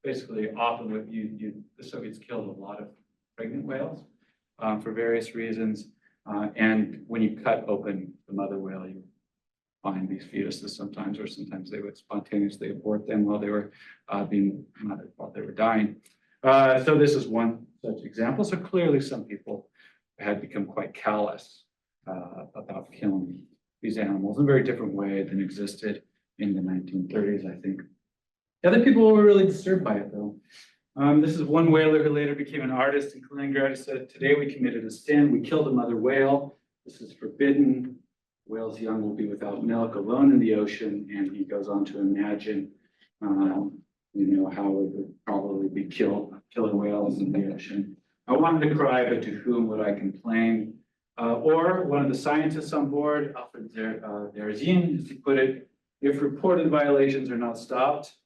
Basically, often what the Soviets killed a lot of pregnant whales for various reasons. And when you cut open the mother whale, you find these fetuses sometimes, or sometimes they would spontaneously abort them while they were while they were dying. So this is one such example. So clearly, some people had become quite callous about killing these animals in a very different way than existed in the 1930s, I think. Other people were really disturbed by it, though. This is one whaler who later became an artist in Kaliningrad. He said, "Today we committed a sin. We killed a mother whale. This is forbidden. Whale's young will be without milk, alone in the ocean." And he goes on to imagine, how it would probably be killing whales in the ocean. "I wanted to cry, but to whom would I complain?" Or one of the scientists on board, Alfred Derzin, as he put it, "If reported violations are not stopped,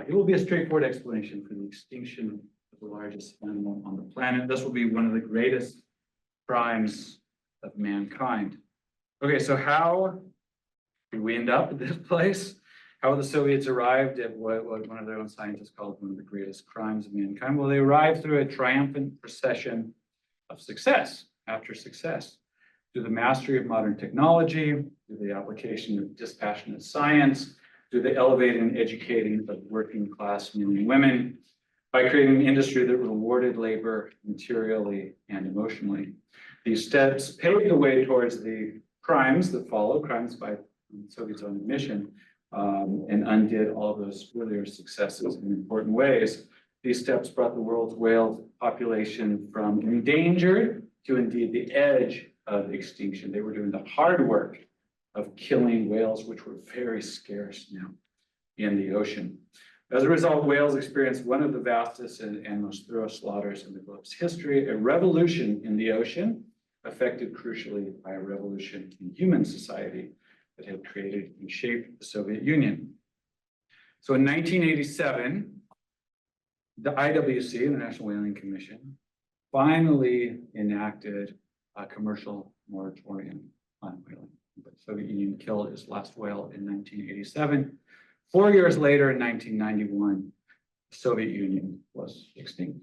it will be a straightforward explanation for the extinction of the largest animal on the planet. This will be one of the greatest crimes of mankind." Okay, so how did we end up at this place? How the Soviets arrived at what one of their own scientists called one of the greatest crimes of mankind? Well, they arrived through a triumphant procession of success after success, through the mastery of modern technology, through the application of dispassionate science, through the elevating and educating of working class men and women, by creating an industry that rewarded labor materially and emotionally. These steps paved the way towards the crimes that followed, crimes by Soviets' own admission, and undid all of those earlier successes in important ways. These steps brought the world's whale population from endangered to indeed the edge of extinction. They were doing the hard work of killing whales, which were very scarce now in the ocean. As a result, whales experienced one of the vastest and most thorough slaughters in the globe's history, a revolution in the ocean, affected crucially by a revolution in human society that had created and shaped the Soviet Union. So in 1987, the IWC, the International Whaling Commission, finally enacted a commercial moratorium on whaling. The Soviet Union killed its last whale in 1987. 4 years later, in 1991, the Soviet Union was extinct.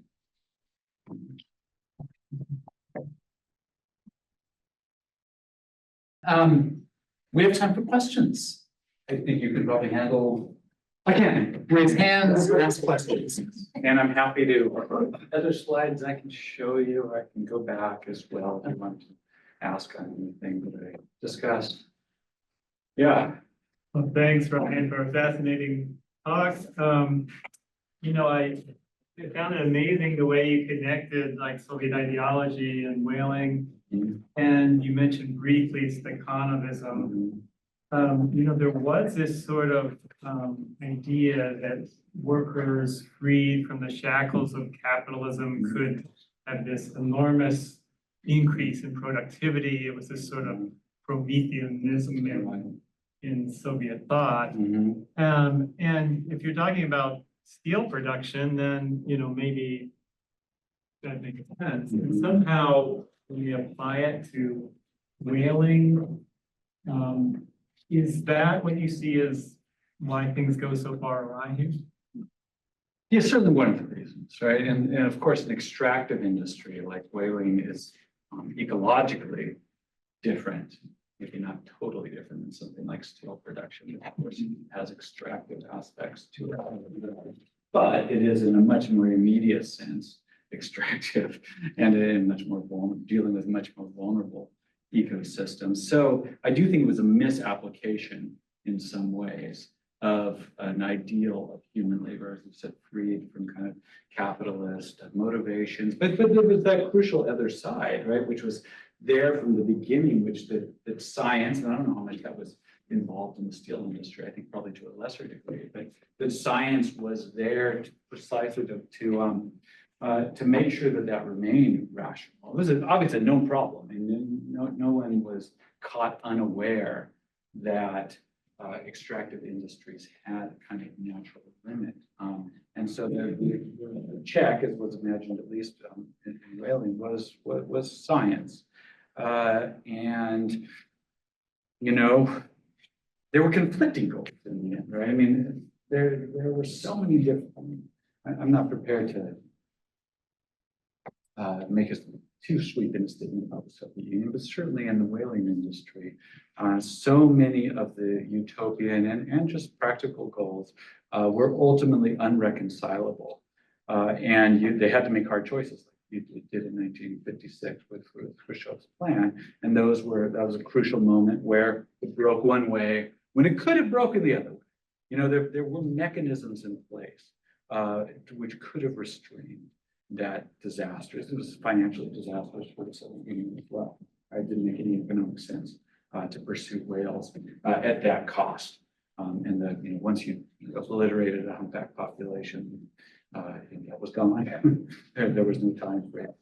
We have time for questions. I think you can probably handle. Again, raise hands, ask questions. And I'm happy to, other slides I can show you, or I can go back as well if you want to ask on anything that I discussed. Yeah. Well, thanks, Ryan, for a fascinating talk. I found it amazing the way you connected like Soviet ideology and whaling. Mhm. And you mentioned briefly Stakhanovism. There was this sort of idea that workers freed from the shackles of capitalism could have this enormous increase in productivity. It was this sort of Prometheanism in Soviet thought. Mhm. And if you're talking about steel production, then, maybe that makes sense. And somehow when you apply it to whaling, is that what you see as why things go so far awry here? Yeah, certainly one of the reasons, right? And of course, an extractive industry like whaling is ecologically different, maybe not totally different than something like steel production. Of course, it has extractive aspects to it, but it is in a much more immediate sense extractive and in much more dealing with much more vulnerable ecosystems. So I do think it was a misapplication in some ways of an ideal of human labor, as you said, freed from kind of capitalist motivations. But there was that crucial other side, right, which was there from the beginning, which that science, and I don't know how much that was involved in the steel industry, I think probably to a lesser degree, but that science was there precisely to make sure that remained rational. It was obviously a known problem, and no one was caught unaware that extractive industries had a kind of natural limit. And so the check, as was imagined at least in whaling, was science. And, there were conflicting goals in the end, right? I mean, there were so many different, I'm not prepared to make a too sweeping statement about the Soviet Union, but certainly in the whaling industry, so many of the utopian and just practical goals were ultimately unreconcilable. And they had to make hard choices, like you did in 1956 with Khrushchev's plan. And that was a crucial moment where it broke one way, when it could have broken the other way. You know, there were mechanisms in place which could have restrained that disaster. It was financially disastrous for the Soviet Union as well. It didn't make any economic sense to pursue whales at that cost. And that, you know, once you obliterated a humpback population, that was gone. There was no time for it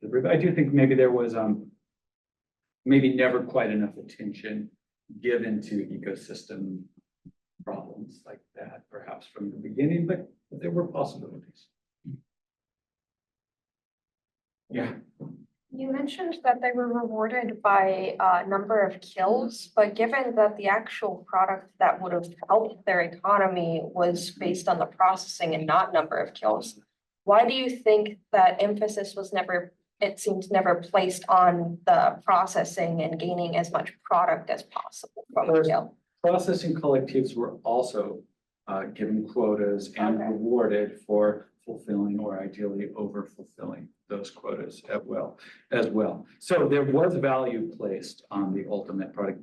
to be. I do think maybe there was maybe never quite enough attention given to ecosystem problems like that, perhaps from the beginning, but there were possibilities. Yeah. You mentioned that they were rewarded by number of kills, but given that the actual product that would have helped their economy was based on the processing and not number of kills, why do you think that emphasis was never, it seems never placed on the processing and gaining as much product as possible from the kill? Processing collectives were also given quotas and Okay. rewarded for fulfilling or ideally over fulfilling those quotas as well. So there was value placed on the ultimate product.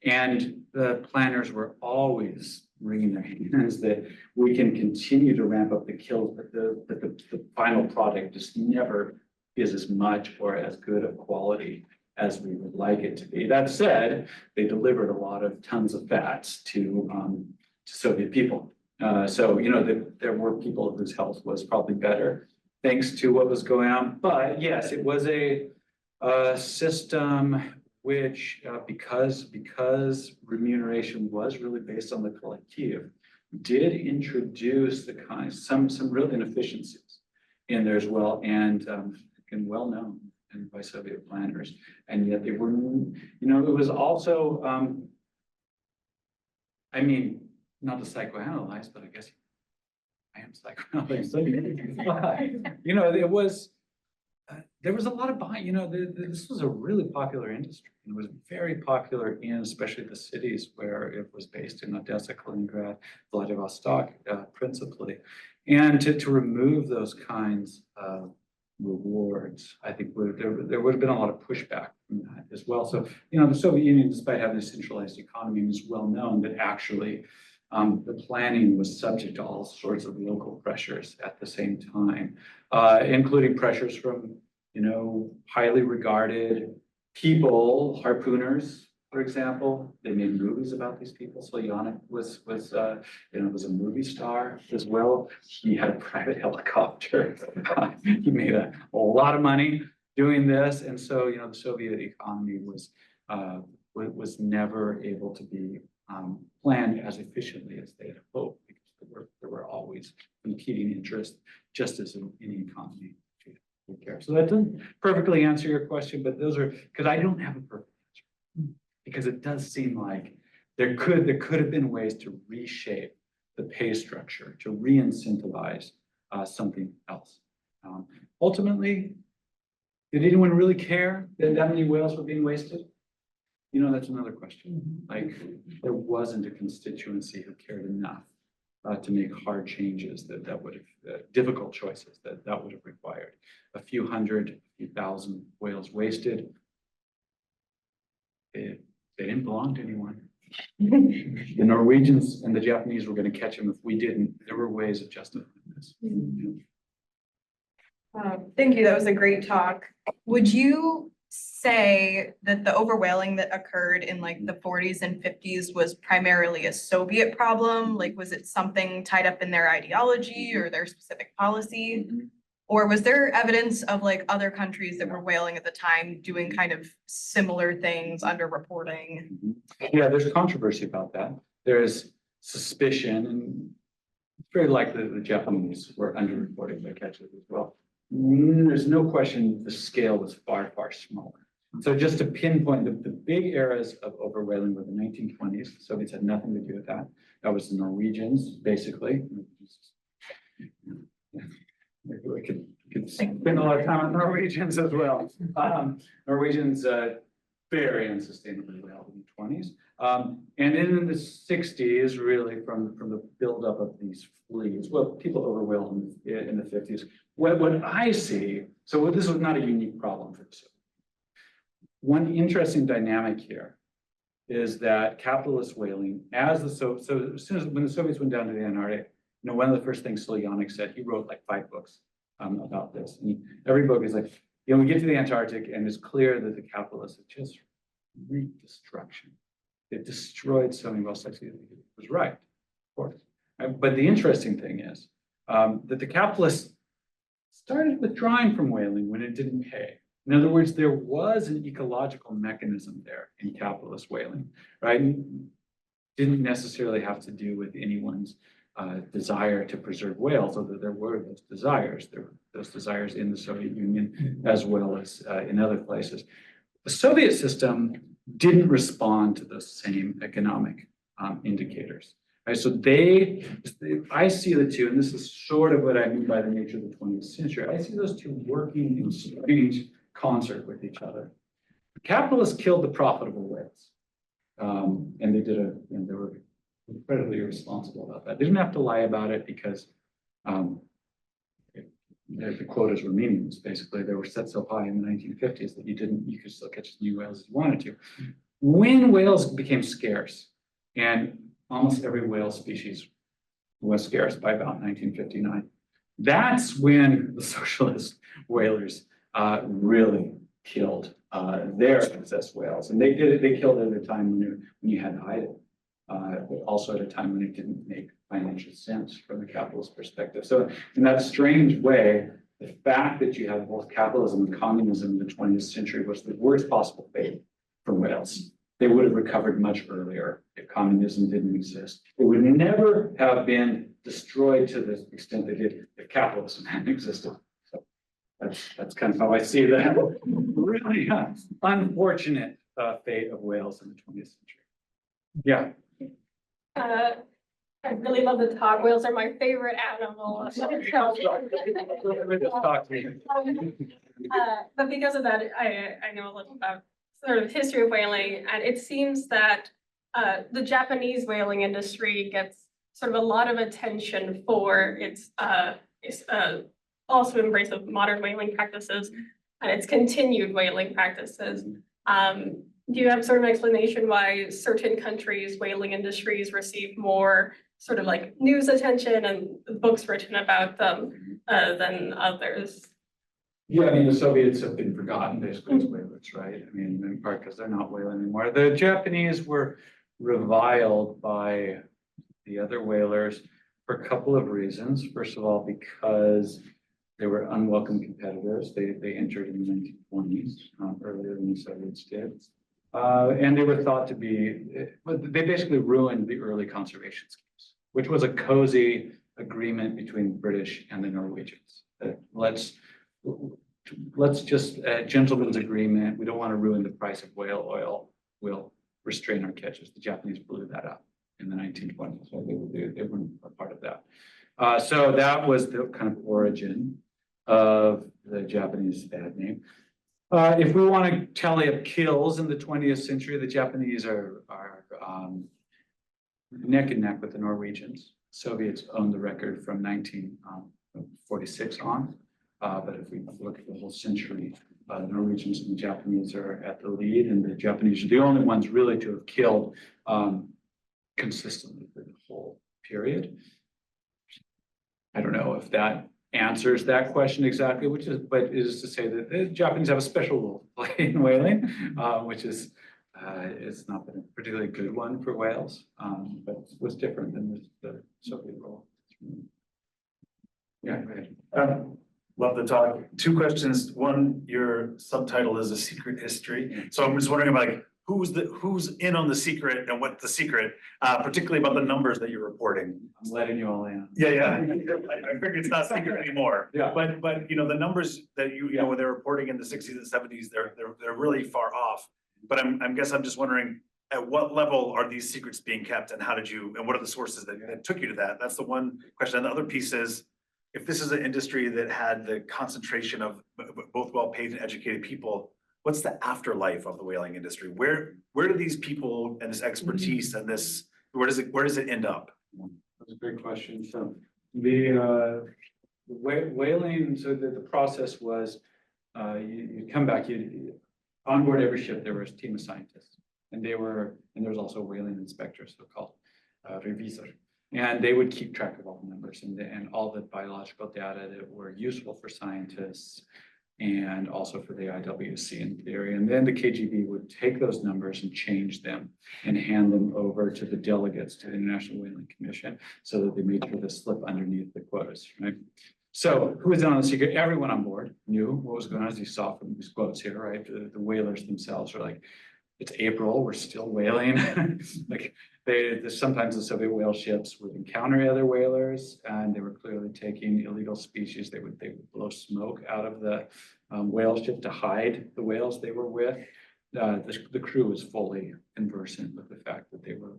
And the planners were always wringing their hands that we can continue to ramp up the kills, but the final product just never is as much or as good of quality as we would like it to be. That said, they delivered a lot of tons of fats to Soviet people. So, you know, there were people whose health was probably better thanks to what was going on. But yes, it was a system which, because remuneration was really based on the collective, did introduce the some real inefficiencies in there as well, and well known and by Soviet planners. And yet they were, you know, it was also, I mean, not to psychoanalyze, but I guess I am psychoanalyzing. You know, it was, there was a lot of buying, you know, this was a really popular industry. It was very popular in especially the cities where it was based in Odessa, Kaliningrad, Vladivostok, principally. And to remove those kinds of rewards, I think there would have been a lot of pushback from that as well. So, you know, the Soviet Union, despite having a centralized economy, was well known that actually the planning was subject to all sorts of local pressures at the same time, including pressures from, you know, highly regarded people, harpooners, for example. They made movies about these people. So Yannick was a movie star as well. He had a private helicopter. He made a lot of money doing this. And so, you know, the Soviet economy was never able to be planned as efficiently as they had hoped, because there were always competing interests, just as in any economy. So that doesn't perfectly answer your question, but those are, because I don't have a perfect answer, because it does seem like there could have been ways to reshape the pay structure, to re-incentivize something else. Ultimately, did anyone really care that many whales were being wasted? You know, that's another question. Like, there wasn't a constituency who cared enough to make hard changes that would have, difficult choices that would have required. A few hundred, a few thousand whales wasted. They didn't belong to anyone. The Norwegians and the Japanese were going to catch them if we didn't. There were ways of justifying this. Thank you. That was a great talk. Would you say that the overwhaling that occurred in like the 40s and 50s was primarily a Soviet problem? Like, was it something tied up in their ideology or their specific policy? Or was there evidence of like other countries that were whaling at the time doing kind of similar things, underreporting? Yeah, there's controversy about that. There's suspicion, and it's very likely that the Japanese were underreporting their catches as well. There's no question the scale was far, far smaller. So just to pinpoint the big eras of overwhaling were the 1920s. The Soviets had nothing to do with that. That was the Norwegians, basically. Maybe we could spend a lot of time on Norwegians as well. Norwegians very unsustainably whaled in the 20s. And in the 60s, really from the buildup of these fleets, well, people overwhelmed in the 50s. What I see, so this was not a unique problem for the Soviets. One interesting dynamic here is that capitalist whaling, as so as soon as when the Soviets went down to the Antarctic, one of the first things Stalin said, he wrote like 5 books about this. And every book is like, we get to the Antarctic and it's clear that the capitalists have just wreaked destruction. It destroyed so many whales. It was right, of course. But the interesting thing is that the capitalists started withdrawing from whaling when it didn't pay. In other words, there was an ecological mechanism there in capitalist whaling, right? Didn't necessarily have to do with anyone's desire to preserve whales, although there were those desires. There were those desires in the Soviet Union as well as in other places. The Soviet system didn't respond to those same economic indicators. Right? So I see the two, and this is sort of what I mean by the nature of the 20th century. I see those two working in strange concert with each other. The capitalists killed the profitable whales, and they they were incredibly irresponsible about that. They didn't have to lie about it because the quotas were meaningless. Basically, they were set so high in the 1950s that you could still catch as many whales as you wanted to. When whales became scarce, and almost every whale species was scarce by about 1959, that's when the socialist whalers really killed their excess whales, and they did it. They killed it at a time when you had to hide it, but also at a time when it didn't make financial sense from a capitalist perspective. So in that strange way, the fact that you have both capitalism and communism in the 20th century was the worst possible fate for whales. They would have recovered much earlier if communism didn't exist. It would never have been destroyed to the extent they did if capitalism hadn't existed. So that's kind of how I see that really unfortunate fate of whales in the 20th century. Yeah. I really love the talk. Whales are my favorite animal. But because of that, I know a little about sort of history of whaling, and it seems that the Japanese whaling industry gets sort of a lot of attention for its also embrace of modern whaling practices and its continued whaling practices. Do you have sort of an explanation why certain countries' whaling industries receive more sort of like news attention and books written about them than others? Yeah, I mean, the Soviets have been forgotten basically as whalers, right? I mean, in part because they're not whaling anymore. The Japanese were reviled by the other whalers for a couple of reasons. First of all, because they were unwelcome competitors. They entered in the 1920s, earlier than the Soviets did. And they were thought to be, they basically ruined the early conservation schemes, which was a cozy agreement between the British and the Norwegians. Let's just, gentleman's agreement. We don't want to ruin the price of whale oil. We'll restrain our catches. The Japanese blew that up in the 1920s. So they weren't a part of that. So that was the kind of origin of the Japanese bad name. If we want to tally up kills in the 20th century, the Japanese are neck and neck with the Norwegians. Soviets own the record from 1946 on. But if we look at the whole century, the Norwegians and the Japanese are at the lead, and the Japanese are the only ones really to have killed consistently for the whole period. I don't know if that answers that question exactly, but it is to say that the Japanese have a special role to play in whaling, which is it's not been a particularly good one for whales, but was different than the Soviet role. Yeah, go ahead. Love the talk. 2 questions. One, your subtitle is A Secret History. So I'm just wondering about like, who's in on the secret and what's the secret, particularly about the numbers that you're reporting. I'm letting you all in. Yeah. I figured it's not secret anymore. Yeah. But the numbers that you know, when they're reporting in the 60s and 70s, they're really far off. But I'm just wondering, at what level are these secrets being kept, and how did you, and what are the sources that took you to that? That's the one question. And the other piece is, if this is an industry that had the concentration of both well-paid and educated people, what's the afterlife of the whaling industry? Where do these people and this expertise and this, where does it end up? That's a great question. So the whaling, so the process was, you come back, on board every ship, there was a team of scientists. And there was also a whaling inspector, so-called revisor. And they would keep track of all the numbers and all the biological data that were useful for scientists and also for the IWC in theory. And then the KGB would take those numbers and change them and hand them over to the delegates to the International Whaling Commission so that they made sure to slip underneath the quotas, right? So who was in on the secret? Everyone on board knew what was going on, as you saw from these quotes here, right? The whalers themselves are like, it's April, we're still whaling. Like sometimes the Soviet whale ships would encounter other whalers and they were clearly taking illegal species. They would blow smoke out of the whale ship to hide the whales they were with. The crew was fully conversant with the fact that they were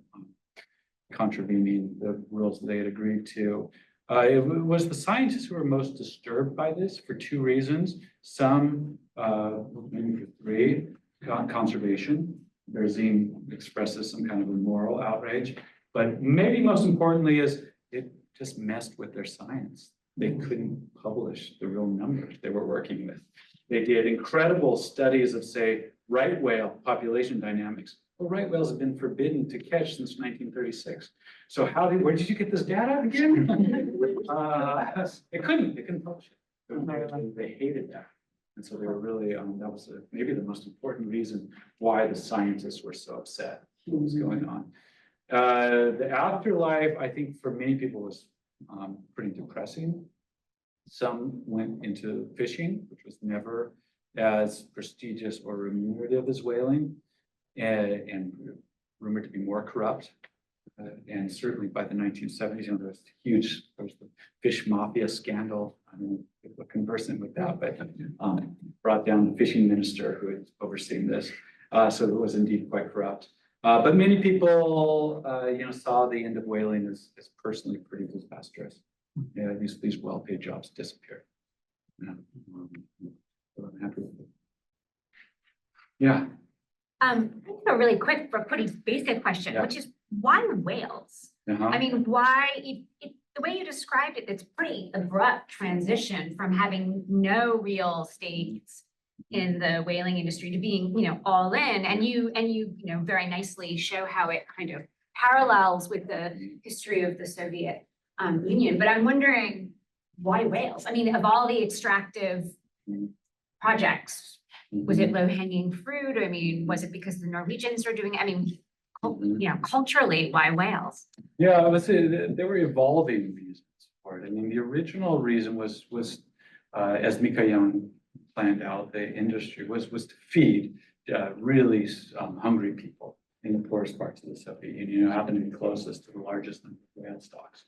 contravening the rules that they had agreed to. It was the scientists who were most disturbed by this for two reasons. Some, maybe for three, conservation. Berzin expresses some kind of a moral outrage, but maybe most importantly is it just messed with their science. They couldn't publish the real numbers they were working with. They did incredible studies of, say, right whale population dynamics. Well, right whales have been forbidden to catch since 1936. So where did you get this data again? They couldn't publish it. They hated that. And so they were really, that was maybe the most important reason why the scientists were so upset what was going on. The afterlife, I think for many people was pretty depressing. Some went into fishing, which was never as prestigious or remunerative as whaling, and rumored to be more corrupt. And certainly by the 1970s, there was the fish mafia scandal. I don't know if people are conversant with that, but brought down the fishing minister who had overseen this. So it was indeed quite corrupt. But many people, saw the end of whaling as personally pretty disastrous. Yeah, these well-paid jobs disappeared. Yeah. So I'm happy with it. Yeah. I have a really quick but pretty basic question, Yeah. which is why whales? I mean, why, the way you described it, it's pretty abrupt transition from having no real stakes in the whaling industry to being, all in. And you very nicely show how it kind of parallels with the history of the Soviet Union. But I'm wondering why whales? I mean, of all the extractive projects, was it low hanging fruit? I mean, was it because the Norwegians were doing it? I mean, culturally, why whales? Yeah, I would say there were evolving reasons for it. I mean, the original reason was as Mikoyan planned out the industry was to feed really hungry people in the poorest parts of the Soviet Union, happened to be closest to the largest number of whale stocks,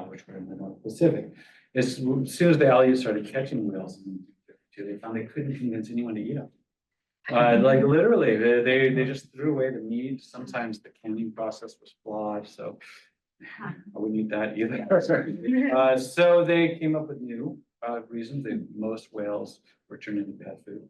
which were in the North Pacific. As soon as the Allies started catching whales in 1952, they found they couldn't convince anyone to eat them. Like literally, they just threw away the meat. Sometimes the canning process was flawed, so I wouldn't eat that either. So they came up with new reasons that most whales were turned into pet food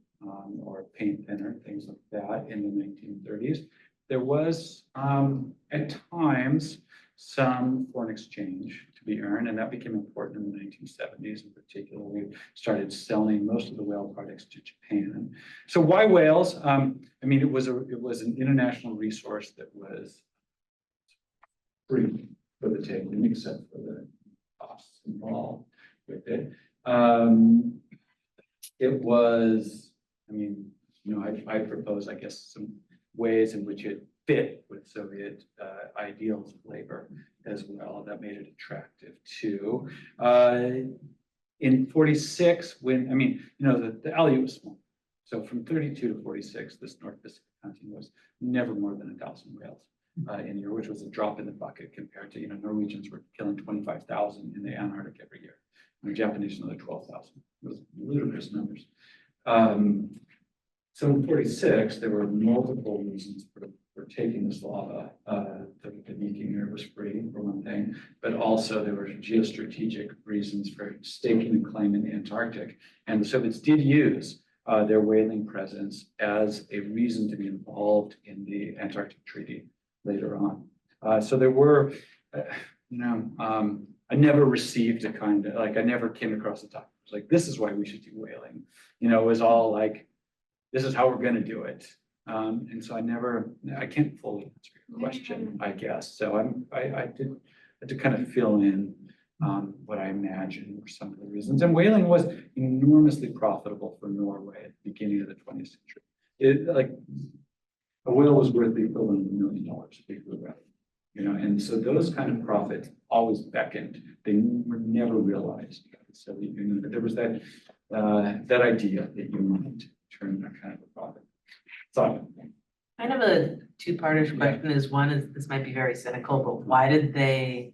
or paint thinner, things like that in the 1930s. There was at times some foreign exchange to be earned, and that became important in the 1970s in particular. We started selling most of the whale products to Japan. So why whales? I mean, it was an international resource that was free for the taking, except for the costs involved with it. It was, I mean, I propose, I guess, some ways in which it fit with Soviet ideals of labor as well. That made it attractive too. In 46, the Allied was small. So from 32 to 46, this North Pacific hunting was never more than 1,000 whales in a year, which was a drop in the bucket compared to, Norwegians were killing 25,000 in the Antarctic every year. And the Japanese another 12,000. It was ludicrous numbers. So in 46, there were multiple reasons for taking this lava. The Viking Air was free, for one thing, but also there were geostrategic reasons for staking a claim in the Antarctic. And the Soviets did use their whaling presence as a reason to be involved in the Antarctic Treaty later on. So there were, I never received I never came across the top. It was like, this is why we should do whaling. It was all like, this is how we're going to do it. And so I can't fully answer your question, I guess. So I had to kind of fill in what I imagine were some of the reasons. And whaling was enormously profitable for Norway at the beginning of the 20th century. A whale was worth the equivalent of $1 million if you grew up. And so those kind of profits always beckoned. They were never realized. So there was that idea that you might turn that kind of a profit. So Kind of a two-parter question is one is, this might be very cynical, but why did they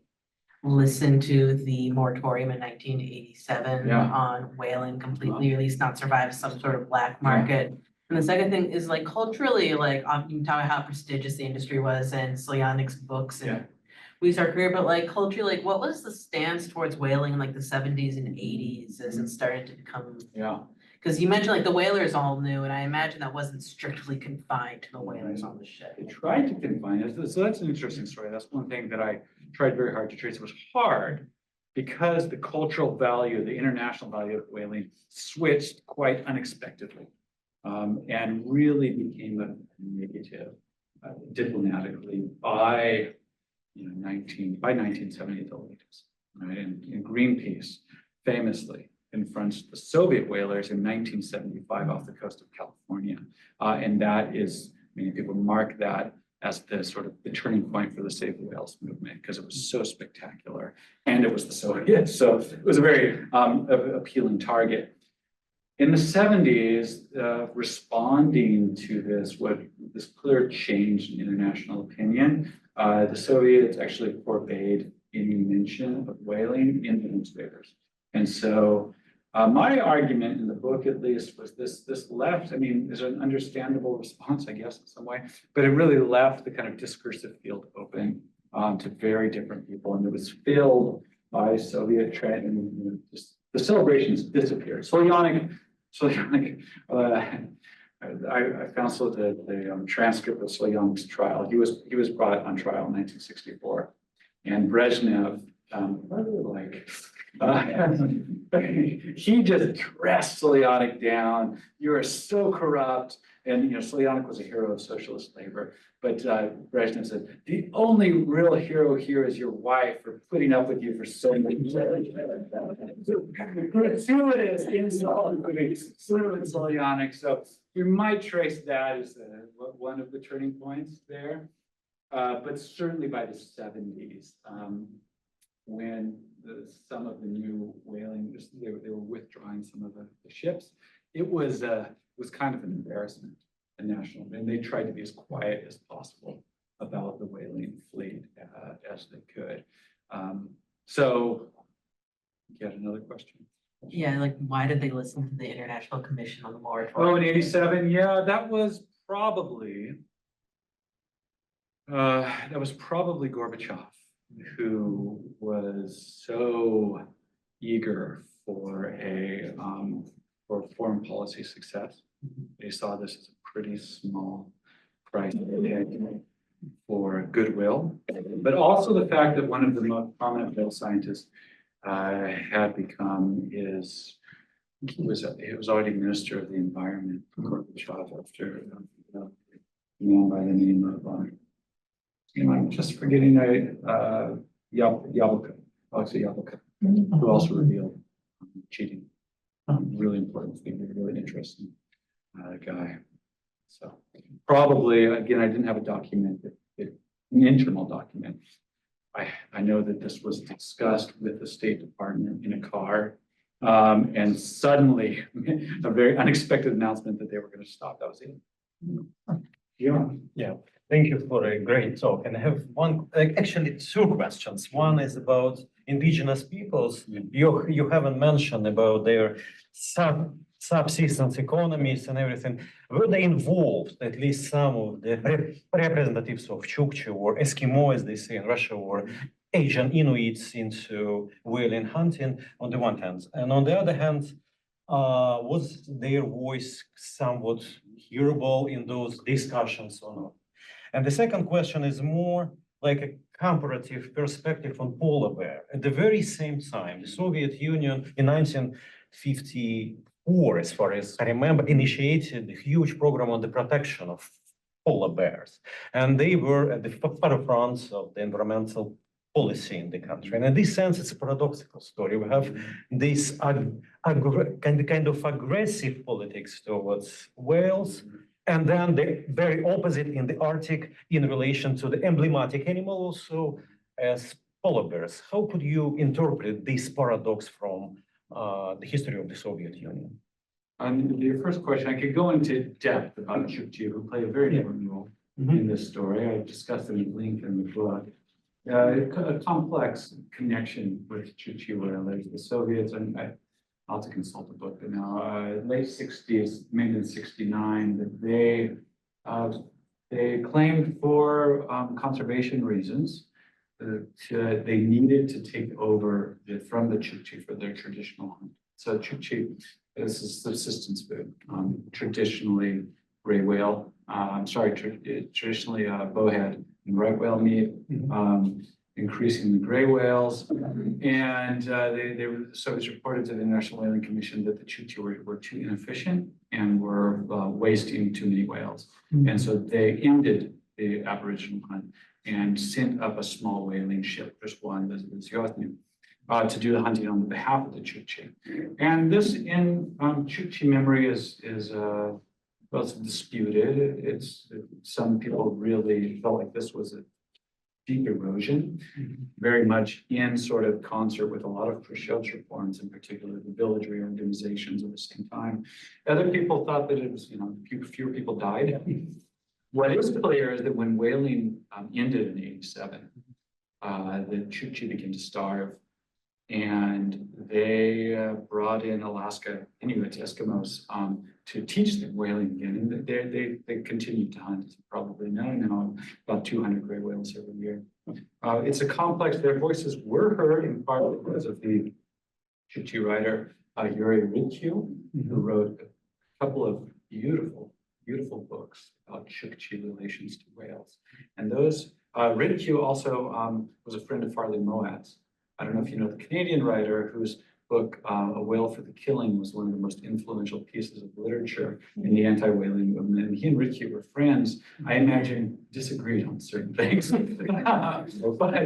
listen to the moratorium in 1987 Yeah. on whaling, completely release, not survive some sort of black market? And the second thing is like culturally, like you can tell how prestigious the industry was and Stalionic's books Yeah. and we start career, but like culturally, like what was the stance towards whaling in like the 70s and 80s as it started to become? yeah. Because you mentioned like the whalers all knew, and I imagine that wasn't strictly confined to the whalers on the ship. They tried to confine it. So that's an interesting story. That's one thing that I tried very hard to trace. It was hard because the cultural value, the international value of whaling switched quite unexpectedly and really became a negative diplomatically by 1970 at the latest, right? And Greenpeace famously confronts the Soviet whalers in 1975 off the coast of California. And that is, many people mark that as the sort of the turning point for the Save the Whales movement because it was so spectacular and it was the Soviets. So it was a very appealing target. In the 70s, responding to this clear change in international opinion, the Soviets actually forbade any mention of whaling in the newspapers. And so my argument in the book, at least, was this left, I mean, is an understandable response, I guess, in some way, but it really left the kind of discursive field open to very different people. And it was filled by Soviet trend and the celebrations disappeared. I found the transcript of Stalionic's trial. He was brought on trial in 1964, and Brezhnev, he just dressed Stalionic down. You are so corrupt, and Stalionic was a hero of socialist labor. But Brezhnev said, the only real hero here is your wife for putting up with you for so many years. Gratuitous insult, Stalionic. So you might trace that as one of the turning points there. But certainly by the 70s, when some of the new whaling, they were withdrawing some of the ships, it was kind of an embarrassment. And they tried to be as quiet as possible about the whaling fleet as they could. So, you had another question? Yeah, like why did they listen to the International Commission on the Oh, Moratorium? in 87, yeah, that was probably Gorbachev, who was so eager for foreign policy success. They saw this as a pretty small price for goodwill, but also the fact that one of the most prominent whale scientists had become he was already Minister of the Environment for Gorbachev after a man by the name of I'm just forgetting Alexei Yabloko, who also revealed cheating. Really important figure, really interesting guy. So probably, again, I didn't have a document, an internal document. I know that this was discussed with the State Department in a car, and suddenly a very unexpected announcement that they were going to stop. That was it. Yeah, thank you for a great talk. And I have actually two questions. One is about indigenous peoples. You haven't mentioned about their subsistence economies and everything. Were they involved, at least some of the representatives of Chukchi or Eskimo, as they say in Russia, or Asian Inuits into whaling hunting on the one hand? And on the other hand, was their voice somewhat hearable in those discussions or not? And the second question is more like a comparative perspective on polar bear. At the very same time, the Soviet Union in 1954, as far as I remember, initiated a huge program on the protection of polar bears. And they were at the forefront of the environmental policy in the country. And in this sense, it's a paradoxical story. We have this kind of aggressive politics towards whales, and then the very opposite in the Arctic in relation to the emblematic animal also as polar bears. How could you interpret this paradox from the history of the Soviet Union? On your first question, I could go into depth about Chukchi, who play a very important role in this story. I discussed them at length in the book. A complex connection with Chukchi whalers, the Soviets, and I'll have to consult the book, but now late 60s, maybe in 69, that they claimed for conservation reasons that they needed to take over from the Chukchi for their traditional hunt. So Chukchi is a subsistence food, traditionally gray whale, traditionally bowhead and right whale meat, increasingly gray whales. And the Soviets reported to the International Whaling Commission that the Chukchi were too inefficient and were wasting too many whales. And so they ended the Aboriginal hunt and sent up a small whaling ship, just one, the Leviathan, to do the hunting on behalf of the Chukchi. And this in Chukchi memory is well, it's disputed. It's some people really felt like this was a deep erosion, very much in sort of concert with a lot of Khrushchev's reforms, in particular the village reorganizations at the same time. Other people thought that it was, fewer people died. What is clear is that when whaling ended in '87, the Chukchi began to starve. And they brought in Alaska Inuit Eskimos to teach them whaling again. And they continued to hunt, as you probably know now, about 200 gray whales every year. It's a complex, their voices were heard in part because of the Chukchi writer, Yuri Ridkiw, who wrote a couple of beautiful books about Chukchi relations to whales. And those, Ridkiw also was a friend of Farley Moat's. I don't know if you know the Canadian writer whose book, A Whale for the Killing, was one of the most influential pieces of literature in the anti-whaling movement. And he and Ritchie were friends. I imagine disagreed on certain things. But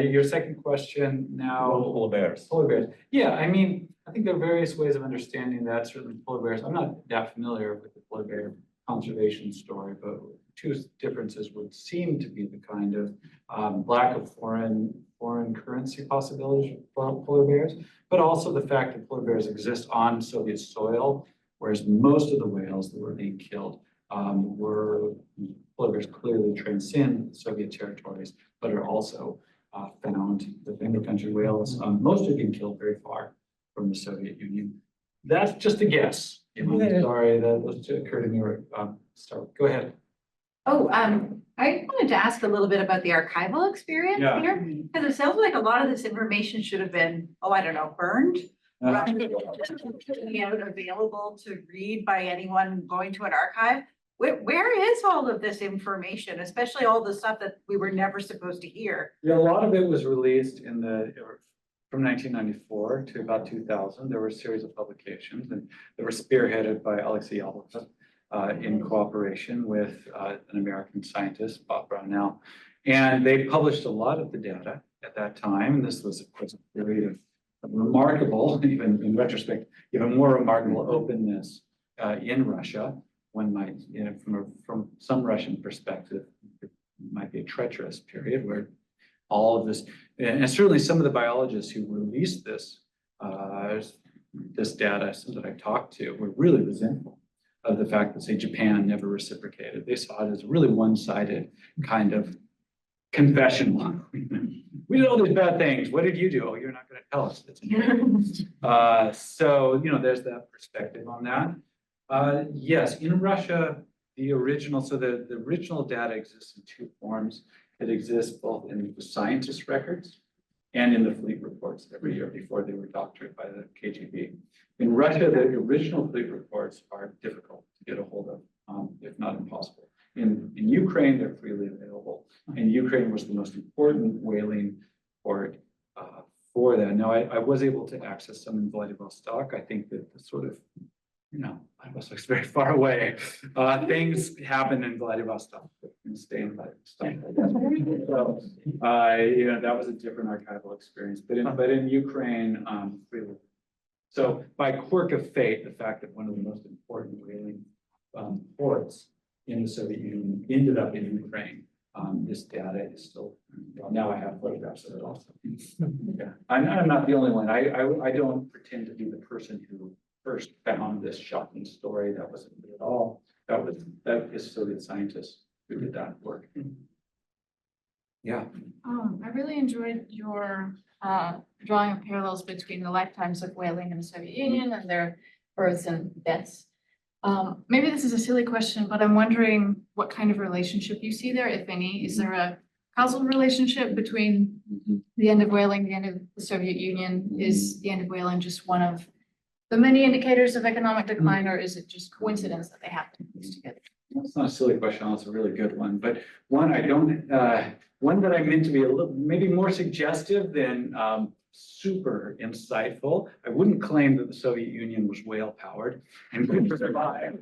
your second question now. Polar bears. Polar bears. Yeah, I mean, I think there are various ways of understanding that. Certainly polar bears. I'm not that familiar with the polar bear conservation story, but two differences would seem to be the kind of lack of foreign currency possibilities for polar bears, but also the fact that polar bears exist on Soviet soil, whereas most of the whales that were being killed were polar bears clearly transcend Soviet territories, but are also found, the finger country whales, most are being killed very far from the Soviet Union. That's just a guess. Sorry, those two occurred in your start. Go ahead. Oh, I wanted to ask a little bit about the archival experience Yeah. here, because it sounds like a lot of this information should have been, I don't know, burned. Rather than just being out available to read by anyone going to an archive. Where is all of this information, especially all the stuff that we were never supposed to hear? Yeah, a lot of it was released from 1994 to about 2000. There were a series of publications, and they were spearheaded by Alexei Yablov in cooperation with an American scientist, Bob Brownell. And they published a lot of the data at that time. And this was, of course, a period of remarkable, even in retrospect, even more remarkable openness in Russia. One might, from some Russian perspective, it might be a treacherous period where all of this, and certainly some of the biologists who released this data that I talked to were really resentful of the fact that, say, Japan never reciprocated. They saw it as a really one-sided kind of confessional. We did all these bad things. What did you do? Oh, you're not going to tell us. So, there's that perspective on that. Yes, in Russia, the original data exists in two forms. It exists both in the scientist records and in the fleet reports every year before they were doctored by the KGB. In Russia, the original fleet reports are difficult to get a hold of, if not impossible. In Ukraine, they're freely available. And Ukraine was the most important whaling port for that. Now, I was able to access some in Vladivostok. I think that the sort of No, Vladivostok is very far away. Things happen in Vladivostok, and stay in Vladivostok. So, that was a different archival experience, but in Ukraine, really. So by quirk of fate, the fact that one of the most important whaling ports in the Soviet Union ended up in Ukraine. This data is still, well, now I have photographs of it also. Yeah, I'm not the only one. I don't pretend to be the person who first found this shocking story. That wasn't me at all. That is Soviet scientists who did that work. Yeah. I really enjoyed your drawing of parallels between the lifetimes of whaling in the Soviet Union and their births and deaths. Maybe this is a silly question, but I'm wondering what kind of relationship you see there, if any. Is there a causal relationship between the end of whaling, the end of the Soviet Union? Is the end of whaling just one of the many indicators of economic decline, or is it just coincidence that they happen together? It's not a silly question, it's a really good one, but one one that I meant to be a little, maybe more suggestive than super insightful. I wouldn't claim that the Soviet Union was whale powered and could survive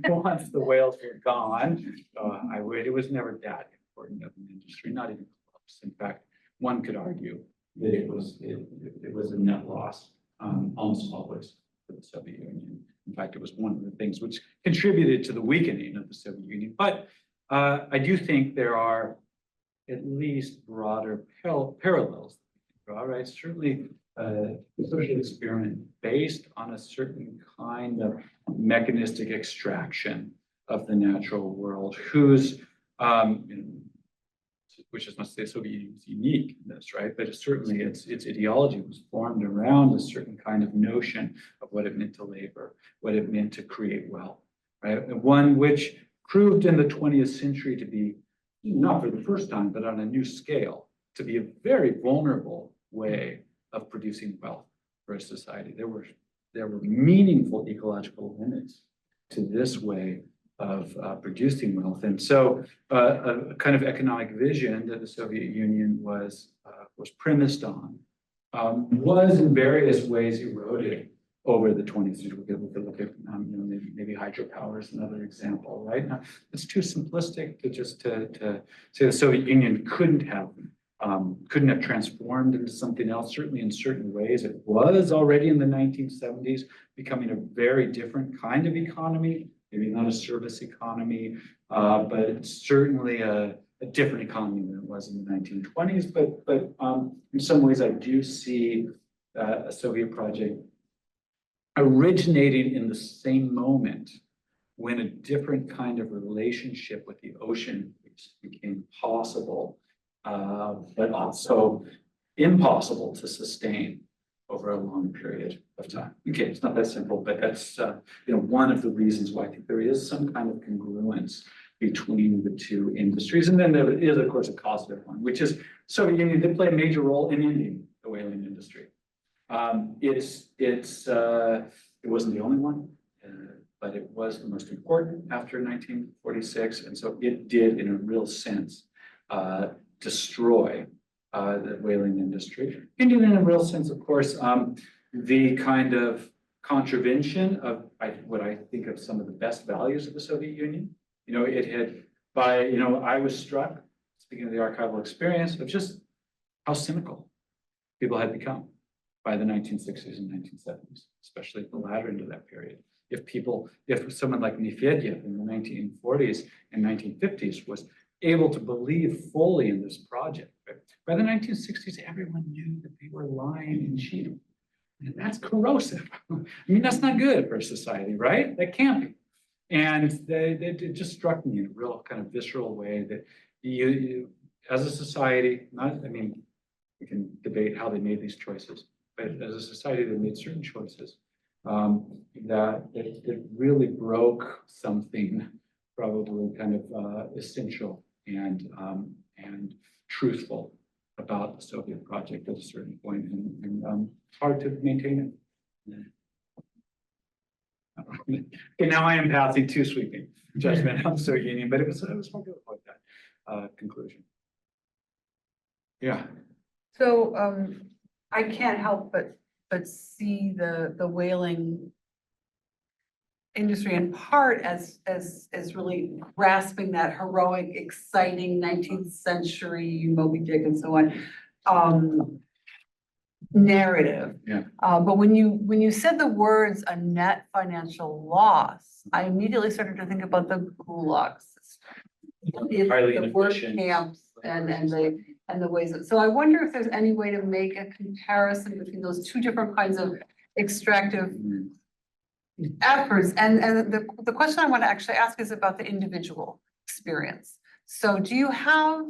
once the whales were gone. It was never that important of an industry, not even close. In fact, one could argue that it was a net loss almost always for the Soviet Union. In fact, it was one of the things which contributed to the weakening of the Soviet Union. But I do think there are at least broader parallels. All right, certainly the social experiment based on a certain kind of mechanistic extraction of the natural world, whose which is not to say Soviet Union was unique in this, right? But certainly its ideology was formed around a certain kind of notion of what it meant to labor, what it meant to create wealth, right? And one which proved in the 20th century to be, not for the first time, but on a new scale, to be a very vulnerable way of producing wealth for a society. There were meaningful ecological limits to this way of producing wealth. And so a kind of economic vision that the Soviet Union was premised on was in various ways eroded over the 20th century. We could look at maybe hydropower is another example, right? Now, it's too simplistic to just to say the Soviet Union couldn't have transformed into something else. Certainly in certain ways, it was already in the 1970s becoming a very different kind of economy. Maybe not a service economy, but it's certainly a different economy than it was in the 1920s. But in some ways, I do see a Soviet project originating in the same moment when a different kind of relationship with the ocean became possible, but also impossible to sustain over a long period of time. Okay, it's not that simple, but that's one of the reasons why I think there is some kind of congruence between the two industries. And then there is, of course, a causative one, which is Soviet Union did play a major role in ending the whaling industry. It wasn't the only one, but it was the most important after 1946, and so it did, in a real sense, destroy the whaling industry. And in a real sense, of course, the kind of contravention of what I think of some of the best values of the Soviet Union. It had I was struck, speaking of the archival experience, of just how cynical people had become by the 1960s and 1970s, especially the latter end of that period. If someone like Medvedev in the 1940s and 1950s was able to believe fully in this project, by the 1960s, everyone knew that they were lying and cheating. And that's corrosive. I mean, that's not good for a society, right? That can't be. And it just struck me in a real kind of visceral way that you as a society, we can debate how they made these choices, but as a society, they made certain choices that really broke something probably kind of essential and truthful about the Soviet project at a certain point, and hard to maintain it. Okay, now I am passing too sweeping judgment on the Soviet Union, but it was hard to avoid that conclusion. Yeah. So I can't help but see the whaling industry in part as really grasping that heroic, exciting 19th century Moby Dick and so on, narrative. Yeah. But when you said the words "a net financial loss," I immediately started to think about the Gulag system. Highly The work inefficient. camps and the ways so I wonder if there's any way to make a comparison between those two different kinds of extractive efforts. And the question I want to actually ask is about the individual experience. So do you have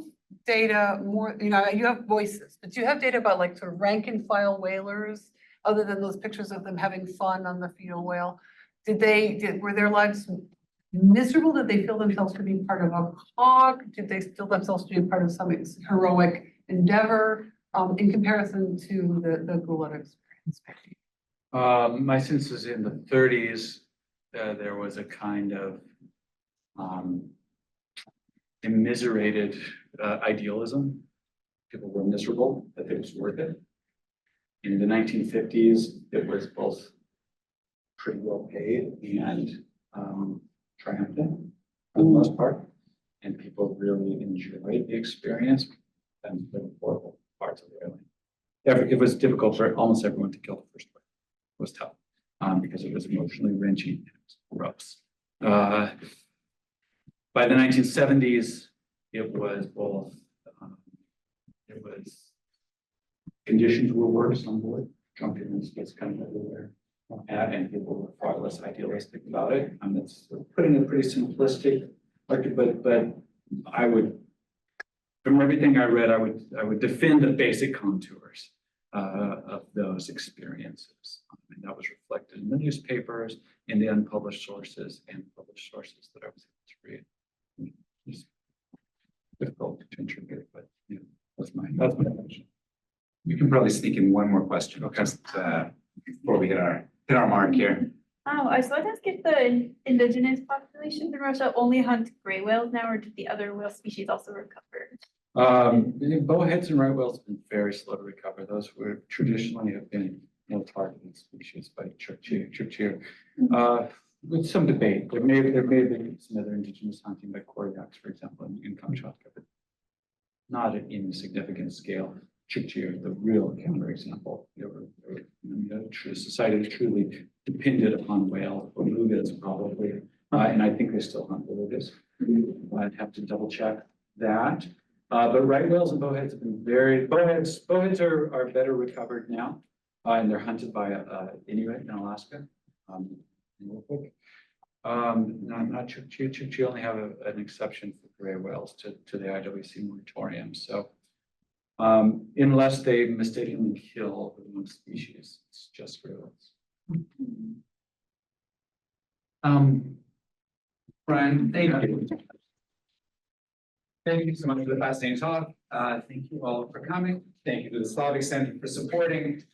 data more, you have voices, but do you have data about like sort of rank and file whalers, other than those pictures of them having fun on the fetal whale? Were their lives miserable? Did they feel themselves to be part of a cog? Did they feel themselves to be part of some heroic endeavor, in comparison to the Gulag experience? My sense is in the 30s, there was a kind of immiserated idealism. People were miserable, that it was worth it. In the 1950s, it was both pretty well paid and triumphant for the most part. And people really enjoyed the experience and the horrible parts of the whaling. It was difficult for almost everyone to kill the first whale. It was tough because it was emotionally wrenching and it was gross. By the 1970s, it was both, conditions were worse on board, drunkenness was kind of everywhere. And people were far less idealistic about it. That's putting it pretty simplistic, but I would, from everything I read, I would defend the basic contours of those experiences. And that was reflected in the newspapers, in the unpublished sources and published sources that I was able to read. It's difficult to interpret, but that's my question. We can probably sneak in one more question, because before we hit our mark here. I was going to ask if the indigenous populations in Russia only hunt gray whales now, or did the other whale species also recover? Bowheads and right whales have been very slow to recover. Those were traditionally have been targeted species by Chukchi. With some debate, there may have been some other indigenous hunting by Koryaks, for example, in Kamchatka, but not at any significant scale. Chukchi are the real counterexample. They were a society that truly depended upon whales, belugas probably, and I think they still hunt belugas. I'd have to double check that. But right whales and bowheads have been bowheads are better recovered now, and they're hunted by Inuit in Alaska. Not Chukchi. Chukchi only have an exception for gray whales to the IWC moratorium. So unless they mistakenly kill one species, it's just gray whales. Brian, thank you. Thank you so much for the fascinating talk. Thank you all for coming. Thank you to the Slavic Center for supporting.